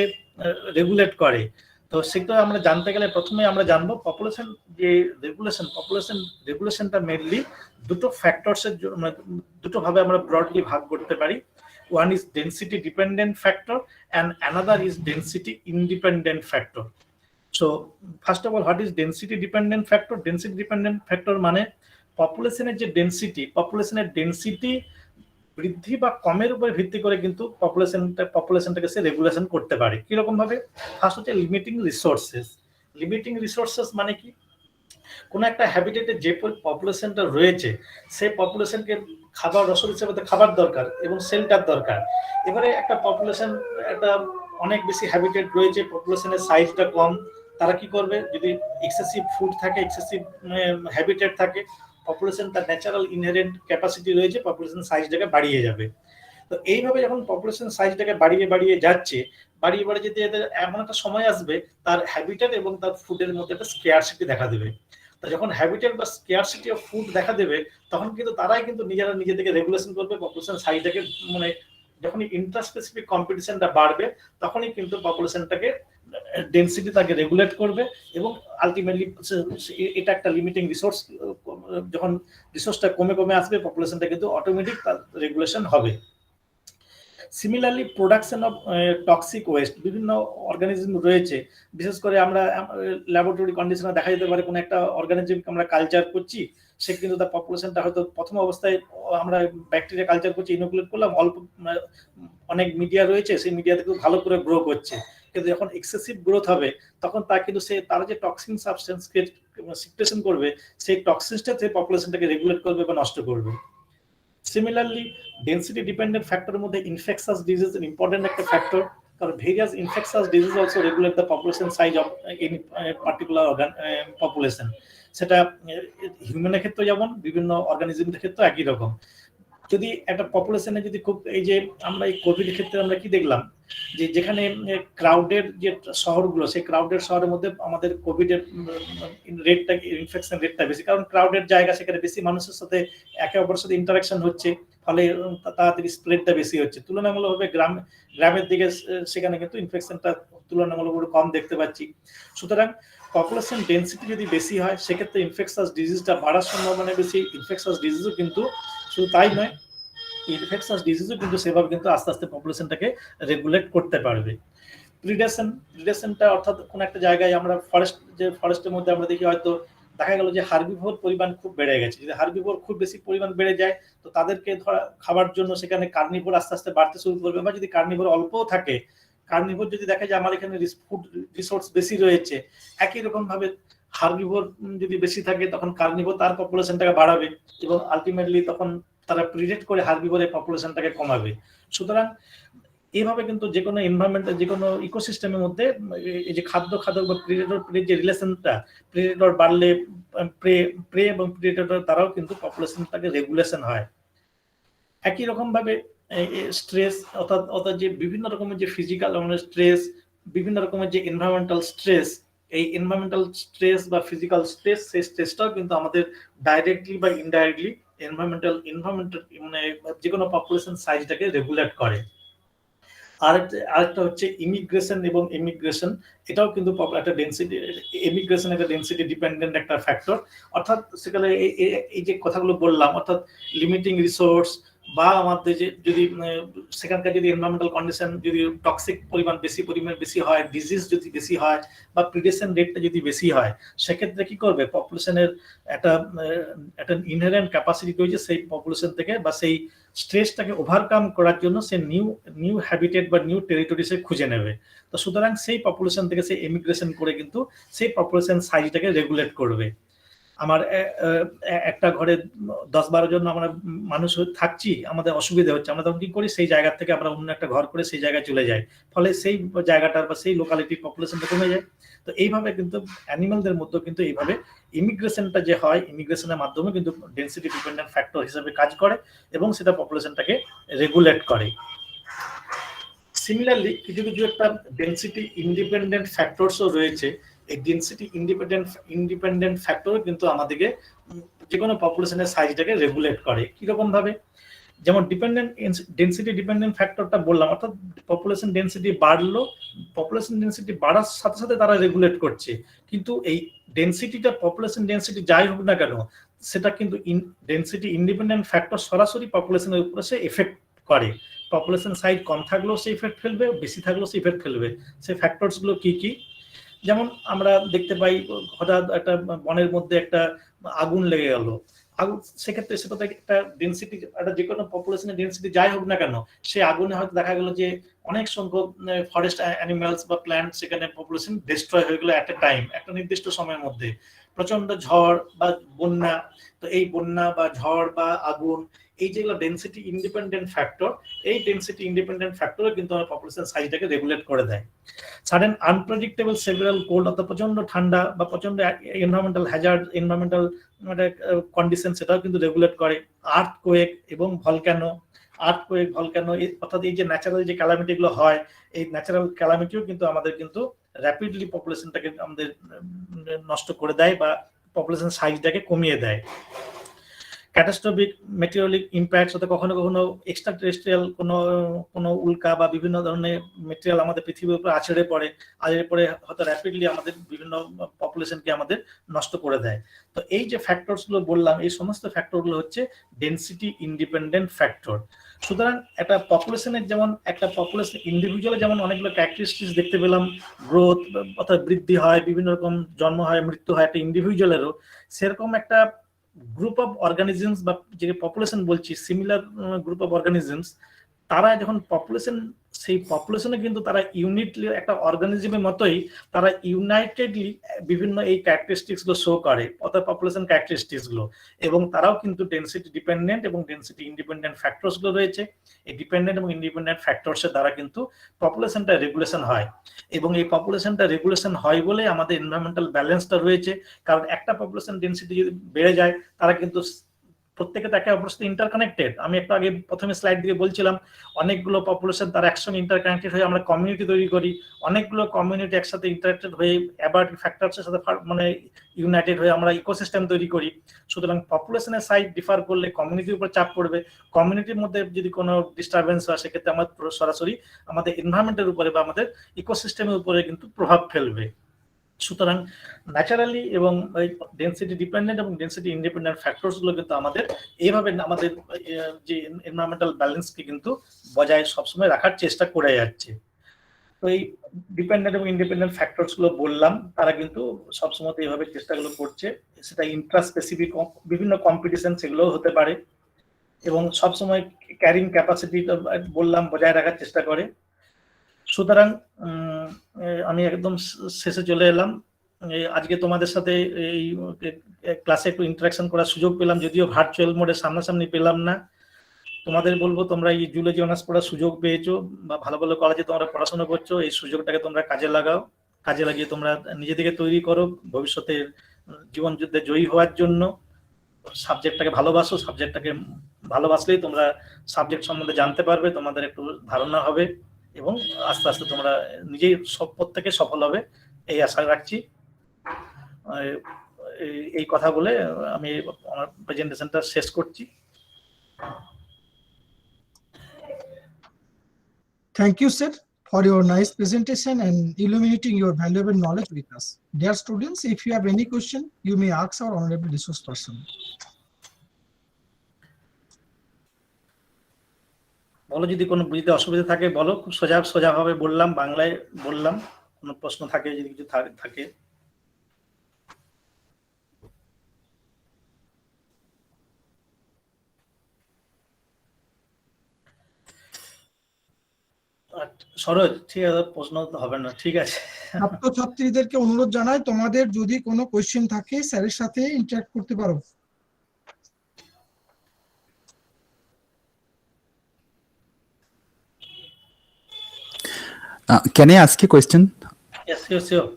রেগুলেট করে। তো সেটা আমরা জানতে গেলে প্রথমে আমরা জানবো পপুলেশন যে রেগুলেশনটা মেইনলি দুটো ফ্যাক্টরসের মানে দুটো ভাবে আমরা ব্রডলি ভাগ করতে পারি। One is density dependent factor and another is density independent factor. So first of all what is density dependent factor? Density dependent factor মানে পপুলেশনের যে ডেনসিটি বৃদ্ধি বা কমের উপর ভিত্তি করে কিন্তু পপুলেশনটাকে সে রেগুলেশন করতে পারে। কিরকম ভাবে? ফার্স্ট হচ্ছে লিমিটিং রিসোর্সেস মানে কি? কোন একটা হ্যাবিটেটে যে পপুলেশনটা রয়েছে সেই পপুলেশনকে খাবার রসদ হিসেবে খাবার দরকার এবং শেল্টার দরকার। এবারে একটা পপুলেশন একটা অনেক বেশি হ্যাবিটেট রয়েছে, পপুলেশনের সাইজটা কম, তারা কি করবে? যদি এক্সেসিভ ফুড থাকে, এক্সেসিভ হ্যাবিটেট থাকে, পপুলেশন তার ন্যাচারাল ইনহেরেন্ট ক্যাপাসিটি রয়েছে, পপুলেশন সাইজটাকে বাড়িয়ে যাবে। তো এইভাবে যখন পপুলেশন সাইজটাকে বাড়িয়ে যাচ্ছে, বাড়িয়ে যেতে যেতে এমন একটা সময় আসবে তার হ্যাবিটেট এবং তার ফুডের মধ্যে একটা স্কেয়ারসিটি দেখা দেবে। তো যখন হ্যাবিটেট বা স্কেয়ারসিটি অফ ফুড দেখা দেবে তখন কিন্তু তারাই কিন্তু নিজেদেরকে রেগুলেশন করবে পপুলেশন সাইজটাকে। মানে যখনই ইন্টারস্পেসিফিক কম্পিটিশনটা বাড়বে তখনই কিন্তু পপুলেশনটাকে ডেনসিটি তাকে রেগুলেট করবে এবং আলটিমেটলি এটা একটা লিমিটিং রিসোর্স। যখন রিসোর্সটা কমে আসবে পপুলেশনটা কিন্তু অটোমেটিক রেগুলেশন হবে। Similarly production of toxic West, বিভিন্ন অর্গানিজম রয়েছে, বিশেষ করে আমরা ল্যাবরেটরি কন্ডিশনে দেখা যেতে পারে কোনো একটা অর্গানিজম আমরা কালচার করছি, সে কিন্তু তার পপুলেশনটা হয়তো প্রথম অবস্থায় আমরা ব্যাকটেরিয়া কালচার করছি, ইনোকুলেট করলাম, অল্প অনেক মিডিয়া রয়েছে, সেই মিডিয়াতে খুব ভালো করে গ্রো করছে, কিন্তু যখন এক্সেসিভ গ্রোথ হবে তখন তার কিন্তু তার যে টক্সিন সাবস্টেন্সকে সিক্রেশন করবে, সেই টক্সিনটা সেই পপুলেশনটাকে রেগুলেট করবে বা নষ্ট করবে। সিমিলারলি ডেনসিটি ডিপেন্ডেন্ট ফ্যাক্টরের মধ্যে ইনফেকশাস ডিজিজ ইম্পর্টেন্ট একটা ফ্যাক্টর, কারণ various infectious disease also regulate the population size of any particular population. সেটা হিউম্যানের ক্ষেত্রে যেমন, বিভিন্ন অর্গানিজমের ক্ষেত্রে একই রকম। যদি একটা পপুলেশনে যদি খুব, এই যে আমরা এই কোভিড ক্ষেত্রে আমরা কি দেখলাম, যে যেখানে ক্রাউডের যে শহরগুলো, সেই ক্রাউডের শহরের মধ্যে আমাদের কোভিডের রেটটা, ইনফেকশন রেটটা বেশি, কারণ ক্রাউডের জায়গা, সেখানে বেশি মানুষের সাথে একে অপরের সাথে ইন্টারাকশন হচ্ছে, ফলে তাড়াতাড়ি স্প্রেডটা বেশি হচ্ছে। তুলনামূলকভাবে গ্রামের দিকে সেখানে কিন্তু ইনফেকশনটা তুলনামূলকভাবে কম দেখতে পাচ্ছি। সুতরাং পপুলেশন ডেনসিটি যদি বেশি হয় সেক্ষেত্রে ইনফেকশাস ডিজিজটা বাড়ার সম্ভাবনা বেশি। ইনফেকশাস ডিজিজও কিন্তু শুধু তাই নয়, ইনফেকশাস ডিজিজও কিন্তু সেভাবে কিন্তু আস্তে আস্তে পপুলেশনটাকে রেগুলেট করতে পারবে। প্রিডেশনটা অর্থাৎ কোন একটা জায়গায় আমরা ফরেস্টের মধ্যে আমরা দেখি, হয়তো দেখা গেল যে হার্বিভোর পরিমাণ খুব বেড়ে গেছে। যদি হার্বিভোর খুব বেশি পরিমাণ বেড়ে যায় তো তাদেরকে খাবার জন্য সেখানে কার্নিভোর আস্তে আস্তে বাড়তে শুরু করবে, বা যদি কার্নিভোর অল্পও থাকে, কার্নিভোর যদি দেখে যে আমার এখানে ফুড রিসোর্স বেশি রয়েছে, একই রকম ভাবে হার্বিভোর যদি বেশি থাকে তখন কার্নিভোর তার পপুলেশনটাকে বাড়াবে এবং আলটিমেটলি তখন তারা প্রিডেট করে হার্বিভোরের পপুলেশনটাকে কমাবে। সুতরাং এইভাবে কিন্তু যে কোনো এনভায়রনমেন্টের, যে কোনো ইকোসিস্টেমের মধ্যে এই যে খাদ্য বা প্রিডেটর যে রিলেশনটা, প্রিডেটর বাড়লে প্রে এবং প্রিডেটর তারাও কিন্তু পপুলেশনটাকে রেগুলেশন হয়। একই রকম ভাবে স্ট্রেস অর্থাৎ যে বিভিন্ন রকমের যে ফিজিক্যাল স্ট্রেস, বিভিন্ন রকমের যে এনভায়রনমেন্টাল স্ট্রেস, এই এনভায়রনমেন্টাল স্ট্রেস বা ফিজিক্যাল স্ট্রেস, সেই স্ট্রেসটাও কিন্তু আমাদের ডাইরেক্টলি বা ইনডাইরেক্টলি এনভায়রনমেন্টাল মানে যে কোনো পপুলেশন সাইজটাকে রেগুলেট করে। আরেকটা হচ্ছে ইমিগ্রেশন এবং এমিগ্রেশন, এটাও কিন্তু একটা ডেনসিটি, এমিগ্রেশন একটা ডেনসিটি ডিপেন্ডেন্ট একটা ফ্যাক্টর। অর্থাৎ সেখানে এই যে কথাগুলো বললাম, অর্থাৎ লিমিটিং রিসোর্স বা আমাদের যে যদি সেখানকার যদি এনভায়রনমেন্টাল কন্ডিশন, যদি টক্সিক পরিমাণ বেশি হয়, ডিজিজ যদি বেশি হয় বা প্রিডেশন রেটটা যদি বেশি হয়, সেক্ষেত্রে কি করবে, পপুলেশনের একটা ইনহেরেন্ট ক্যাপাসিটি রয়েছে সেই পপুলেশন থেকে বা সেই স্ট্রেসটাকে ওভারকাম করার জন্য সে নিউ হ্যাবিটেট বা নিউ টেরিটরি সে খুঁজে নেবে। তো সুতরাং সেই পপুলেশন থেকে সে এমিগ্রেশন করে কিন্তু সেই পপুলেশন সাইজটাকে রেগুলেট করবে। আমার একটা ঘরে 10-12 জন আমরা মানুষ থাকছি, আমাদের অসুবিধা হচ্ছে, আমরা তখন কি করি, সেই জায়গা থেকে আমরা অন্য একটা ঘর করে সেই জায়গায় চলে যাই, ফলে সেই জায়গাটার বা সেই লোকালিটির পপুলেশনটা কমে যায়। তো এইভাবে কিন্তু অ্যানিমালদের মধ্যে কিন্তু এইভাবে ইমিগ্রেশনটা যে হয়, ইমিগ্রেশনের মাধ্যমে কিন্তু ডেনসিটি ডিপেন্ডেন্ট ফ্যাক্টর হিসেবে কাজ করে এবং সেটা পপুলেশনটাকে রেগুলেট করে। সিমিলারলি কিছু একটা ডেনসিটি ইন্ডিপেন্ডেন্ট ফ্যাক্টরসও রয়েছে। এই ডেনসিটি ইন্ডিপেন্ডেন্ট ফ্যাক্টর কিন্তু আমাদেরকে যে কোনো পপুলেশনের সাইজটাকে রেগুলেট করে। কিরকম ভাবে? যেমন ডেন্সিটি ডিপেন্ডেন্ট ফ্যাক্টরটা বললাম, অর্থাৎ পপুলেশন ডেন্সিটি বাড়লো, পপুলেশন ডেন্সিটি বাড়ার সাথে সাথে তারা রেগুলেট করছে, কিন্তু এই ডেন্সিটিটা পপুলেশন ডেন্সিটি যাই হোক না কেন সেটা কিন্তু ডেন্সিটি ইন্ডিপেন্ডেন্ট ফ্যাক্টর সরাসরি পপুলেশনের উপরে সে এফেক্ট করে। পপুলেশন সাইজ কম থাকলেও সে ইফেক্ট ফেলবে, বেশি থাকলেও সে ইফেক্ট ফেলবে। সেই ফ্যাক্টরস গুলো কি কি? যেমন আমরা দেখতে পাই হঠাৎ একটা বনের মধ্যে একটা আগুন লেগে গেল, আগুন, সেক্ষেত্রে সেটাতে একটা ডেন্সিটি, একটা যে কোনো পপুলেশনের ডেন্সিটি যাই হোক না কেন, সেই আগুনে হয়তো দেখা গেল যে অনেক সংখ্যক ফরেস্ট অ্যানিমালস বা প্ল্যান্ট সেখানে পপুলেশন ডিস্ট্রয় হয়ে গেল এট এ টাইম, একটা নির্দিষ্ট সময়ের মধ্যে। প্রচন্ড ঝড় বা বন্যা, তো এই বন্যা বা ঝড় বা আগুন, এই যেগুলো ডেন্সিটি ইন্ডিপেন্ডেন্ট ফ্যাক্টর, এই ডেন্সিটি ইন্ডিপেন্ডেন্ট ফ্যাক্টরও কিন্তু আমার পপুলেশন সাইজটাকে রেগুলেট করে দেয়। সাডেন আনপ্রেডিক্টেবল সেভারাল কোল্ড, অর্থাৎ প্রচন্ড ঠান্ডা বা প্রচন্ড এনভায়রনমেন্টাল হ্যাজার্ড, এনভায়রনমেন্টাল কন্ডিশন, সেটাও কিন্তু রেগুলেট করে। আর্থকোয়েক এবং ভলক্যানো, আর্থকোয়েক ভলক্যানো, অর্থাৎ এই যে ন্যাচারাল যে ক্যালামিটি গুলো হয়, এই ন্যাচারাল ক্যালামিটিও কিন্তু আমাদের কিন্তু র্যাপিডলি পপুলেশনটাকে আমাদের নষ্ট করে দেয় বা পপুলেশন সাইজটাকে কমিয়ে দেয়। ক্যাটাস্ট্রফিক মেটেরিয়ালিক ইম্প্যাক্ট, অর্থাৎ কখনো কখনো এক্সট্রা টেরেস্ট্রিয়াল কোনো উল্কা বা বিভিন্ন ধরনের মেটেরিয়াল আমাদের পৃথিবীর উপর আছড়ে পড়ে হয়তো র্যাপিডলি আমাদের বিভিন্ন পপুলেশনকে আমাদের নষ্ট করে দেয়। তো এই যে ফ্যাক্টরস গুলো বললাম, এই সমস্ত ফ্যাক্টর গুলো হচ্ছে ডেন্সিটি ইন্ডিপেন্ডেন্ট ফ্যাক্টর। সুতরাং একটা পপুলেশনের, যেমন একটা পপুলেশন ইন্ডিভিজুয়ালে যেমন অনেকগুলো ক্যারেক্টারিস্টিক্স দেখতে পেলাম, গ্রোথ অর্থাৎ বৃদ্ধি হয়, বিভিন্ন রকম জন্ম হয়, মৃত্যু হয় একটা ইন্ডিভিজুয়ালেরও, সেরকম একটা গ্রুপ অফ অর্গানিজমস বা যে পপুলেশন বলছি, সিমিলার গ্রুপ অফ অর্গানিজমস, তারা যখন পপুলেশন, সেই পপুলেশনে কিন্তু তারা ইউনিটলি একটা অর্গানিজমের মতোই তারা ইউনাইটেডলি বিভিন্ন এই ক্যারেক্টারিস্টিক্স গুলো শো করে, অর্থাৎ পপুলেশন ক্যারেক্টারিস্টিক্স গুলো, এবং তারাও কিন্তু ডেন্সিটি ডিপেন্ডেন্ট এবং ডেন্সিটি ইন্ডিপেন্ডেন্ট ফ্যাক্টরস গুলো রয়েছে। এই ডিপেন্ডেন্ট এবং ইন্ডিপেন্ডেন্ট ফ্যাক্টরসের দ্বারা কিন্তু পপুলেশনটা রেগুলেশন হয়, এবং এই পপুলেশনটা রেগুলেশন হয় বলে আমাদের এনভায়রনমেন্টাল ব্যালেন্সটা রয়েছে। কারণ একটা পপুলেশন ডেন্সিটি যদি বেড়ে যায়, তারা কিন্তু প্রত্যেকে একে অপরের সাথে ইন্টারকানেক্টেড। আমি একটু আগে প্রথমে স্লাইড দিয়ে বলছিলাম, অনেকগুলো পপুলেশন তারা একসঙ্গে ইন্টারকানেক্টেড হয়ে আমরা কমিউনিটি তৈরি করি, অনেকগুলো কমিউনিটি একসাথে ইন্টারেক্টেড হয়ে অ্যাবার্ট ফ্যাক্টরসের সাথে মানে ইউনাইটেড হয়ে আমরা ইকোসিস্টেম তৈরি করি। সুতরাং পপুলেশনের সাইজ ডিফার করলে কমিউনিটির উপর চাপ পড়বে, কমিউনিটির মধ্যে যদি কোনো ডিস্টারবেন্স হয় সেক্ষেত্রে আমার সরাসরি আমাদের এনভায়রনমেন্টের উপরে বা আমাদের ইকোসিস্টেমের উপরে কিন্তু প্রভাব ফেলবে। সুতরাং ন্যাচারালি এবং ডেন্সিটি ডিপেন্ডেন্ট এবং ডেন্সিটি ইন্ডিপেন্ডেন্ট ফ্যাক্টরস গুলো কিন্তু আমাদের এইভাবে আমাদের যে এনভায়রনমেন্টাল ব্যালেন্সকে কিন্তু বজায় সবসময় রাখার চেষ্টা করে যাচ্ছে। তো এই ডিপেন্ডেন্ট এবং ইন্ডিপেন্ডেন্ট ফ্যাক্টরস গুলো বললাম, তারা কিন্তু সবসময় এইভাবে চেষ্টাগুলো করছে। সেটা ইন্ট্রা স্পেসিফিক বিভিন্ন কম্পিটিশন সেগুলো হতে পারে, এবং সবসময় ক্যারিং ক্যাপাসিটি বললাম বজায় রাখার চেষ্টা করে। সুতরাং আমি একদম শেষে চলে এলাম। আজকে তোমাদের সাথে এই ক্লাসে একটু ইন্টারাকশন করার সুযোগ পেলাম, যদিও ভার্চুয়াল মোডে সামনাসামনি পেলাম না। তোমাদের বলবো, তোমরা এই জুলজি অনার্স পড়ার সুযোগ পেয়েছো বা ভালো ভালো কলেজে তোমরা পড়াশোনা করছো, এই সুযোগটাকে তোমরা কাজে লাগাও, কাজে লাগিয়ে তোমরা নিজেদেরকে তৈরি করো ভবিষ্যতের জীবন যুদ্ধে জয়ী হওয়ার জন্য। সাবজেক্টটাকে ভালোবাসো, সাবজেক্টটাকে ভালোবাসলেই তোমরা সাবজেক্ট সম্বন্ধে জানতে পারবে, তোমাদের একটু ধারণা হবে, এবং আস্তে আস্তে তোমরা নিজেই প্রত্যেকে সফল হবে, এই আশা রাখছি। এই কথা বলে আমি আমার প্রেজেন্টেশনটা শেষ করছি। Thank you, sir, for your nice presentation and illuminating your valuable knowledge with us. Dear students, if you have any question, you may ask our honorable resource person. বলো, যদি কোনো বুঝতে অসুবিধা থাকে বলো, খুব সোজা ভাবে বললাম, বাংলায় বললাম, কোনো প্রশ্ন থাকে যদি কিছু থাকে। সরোজ, ঠিক আছে, প্রশ্ন হবে না, ঠিক আছে। ছাত্রছাত্রীদেরকে অনুরোধ জানাই, তোমাদের যদি কোনো কোয়েশ্চেন থাকে স্যারের সাথে ইন্টারঅ্যাক্ট করতে পারো। Can I ask a question? Yes, sure.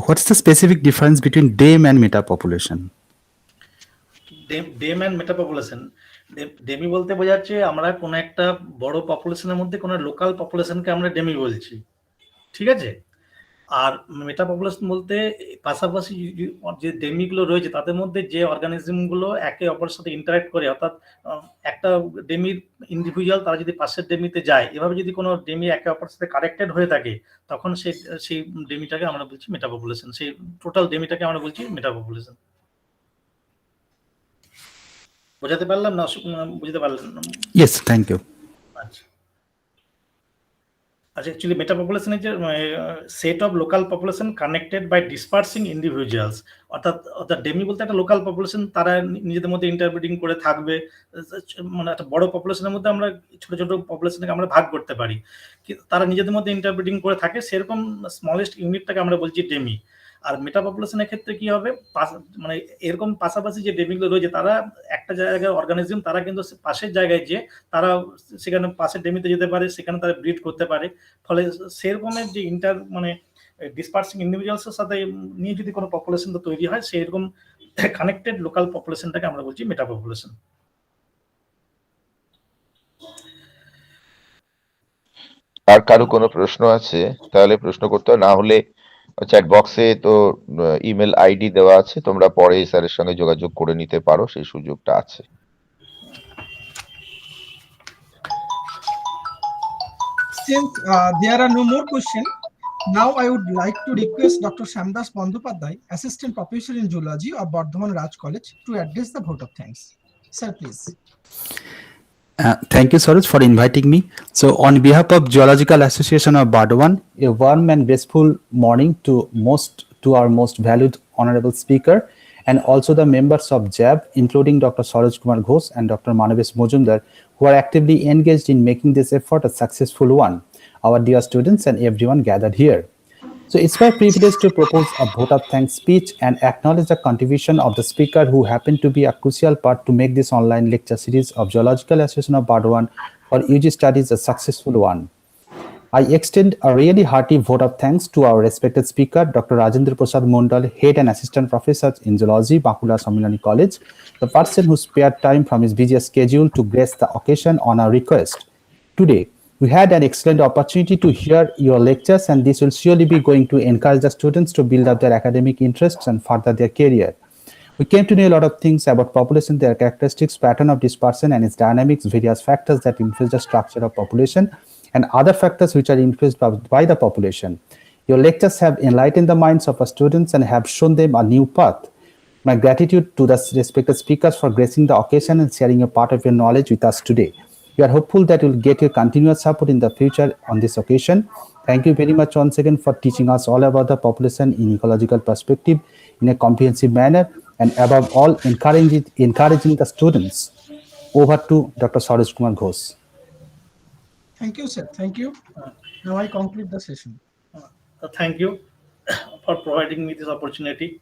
What's the specific difference between DEM and metapopulation? DEM and metapopulation, demi বলতে বোঝাচ্ছে আমরা কোনো একটা বড় পপুলেশনের মধ্যে কোনো লোকাল পপুলেশনকে আমরা ডেমি বলছি, ঠিক আছে। আর মেটা পপুলেশন বলতে পাশাপাশি যে ডেমিগুলো রয়েছে তাদের মধ্যে যে অর্গানিজমগুলো একে অপরের সাথে ইন্টারাক্ট করে, অর্থাৎ একটা ডেমির ইন্ডিভিজুয়াল তারা যদি পাশের ডেমিতে যায়, এভাবে যদি কোনো ডেমি একে অপরের সাথে কানেক্টেড হয়ে থাকে, তখন সেই ডেমিটাকে আমরা বলছি মেটা পপুলেশন। সেই টোটাল ডেমিটাকে আমরা বলছি মেটা পপুলেশন। বোঝাতে পারলাম না? বুঝতে পারলেন না? Yes, thank you. আচ্ছা, actually meta population is a set of local population connected by dispersing individuals, অর্থাৎ ডেমি বলতে একটা লোকাল পপুলেশন, তারা নিজেদের মধ্যে ইন্টারব্রিডিং করে থাকবে। মানে একটা বড় পপুলেশনের মধ্যে আমরা ছোট ছোট পপুলেশনকে আমরা ভাগ করতে পারি, তারা নিজেদের মধ্যে ইন্টারব্রিডিং করে থাকে, সেরকম স্মলেস্ট ইউনিটটাকে আমরা বলছি ডেমি। আর মেটা পপুলেশনের ক্ষেত্রে কি হবে, মানে এরকম পাশাপাশি যে ডেমিগুলো রয়েছে তারা একটা জায়গায় অর্গানিজম, তারা কিন্তু পাশের জায়গায় যে তারা সেখানে পাশের ডেমিতে যেতে পারে, সেখানে তারা ব্রিড করতে পারে। ফলে সেরকমের যে মানে ডিসপার্সিং ইন্ডিভিজুয়ালসের সাথে নিয়ে যদি কোনো পপুলেশন তৈরি হয়, সেরকম কানেক্টেড লোকাল পপুলেশনটাকে আমরা বলছি মেটা পপুলেশন। আর কারো কোনো প্রশ্ন আছে তাহলে প্রশ্ন করতে হবে, না হলে চ্যাট বক্সে তো ইমেল আইডি দেওয়া আছে, তোমরা পরে স্যারের সঙ্গে যোগাযোগ করে নিতে পারো, সেই সুযোগটা আছে। Since there are no more questions, now I would like to request Dr. Shyamdas Bandyopadhyay, Assistant Professor in Zoology of Bardhaman Raj College, to address the vote of thanks. Sir, please. Thank you, Saroj, for inviting me. So, on behalf of Geological Association of Bardhaman, a warm and graceful morning to our most valued honorable speaker, and also the members of JAB, including Dr. Saroj Kumar Ghosh and Dr. Manavesh Mojumdar, who are actively engaged in making this effort a successful one, our dear students and everyone gathered here. So it's my privilege to propose a vote of thanks speech and acknowledge the contribution of the speaker, who happened to be a crucial part to make this online lecture series of Geological Association of Bardhaman for UG Studies a successful one. I extend a really hearty vote of thanks to our respected speaker, Dr. Rajendra Prasad Mondal, Head and Assistant Professor in Zoology, Bakula Samilani College, the person who spared time from his busy schedule to grace the occasion on our request. Today, we had an excellent opportunity to hear your lectures, and this will surely be going to encourage the students to build up their academic interests and further their career. We came to know a lot of things about population, their characteristics, pattern of dispersion and its dynamics, various factors that influence the structure of population, and other factors which are influenced by the population. Your lectures have enlightened the minds of our students and have shown them a new path. My gratitude to the respected speakers for gracing the occasion and sharing a part of your knowledge with us today. We are hopeful that you will get your continuous support in the future on this occasion. Thank you very much once again for teaching us all about the population in ecological perspective in a comprehensive manner, and above all, encouraging the students. Over to Dr. Saroj Kumar Ghosh. Thank you, sir. Thank you. Now I conclude the session. Thank you for providing me this opportunity.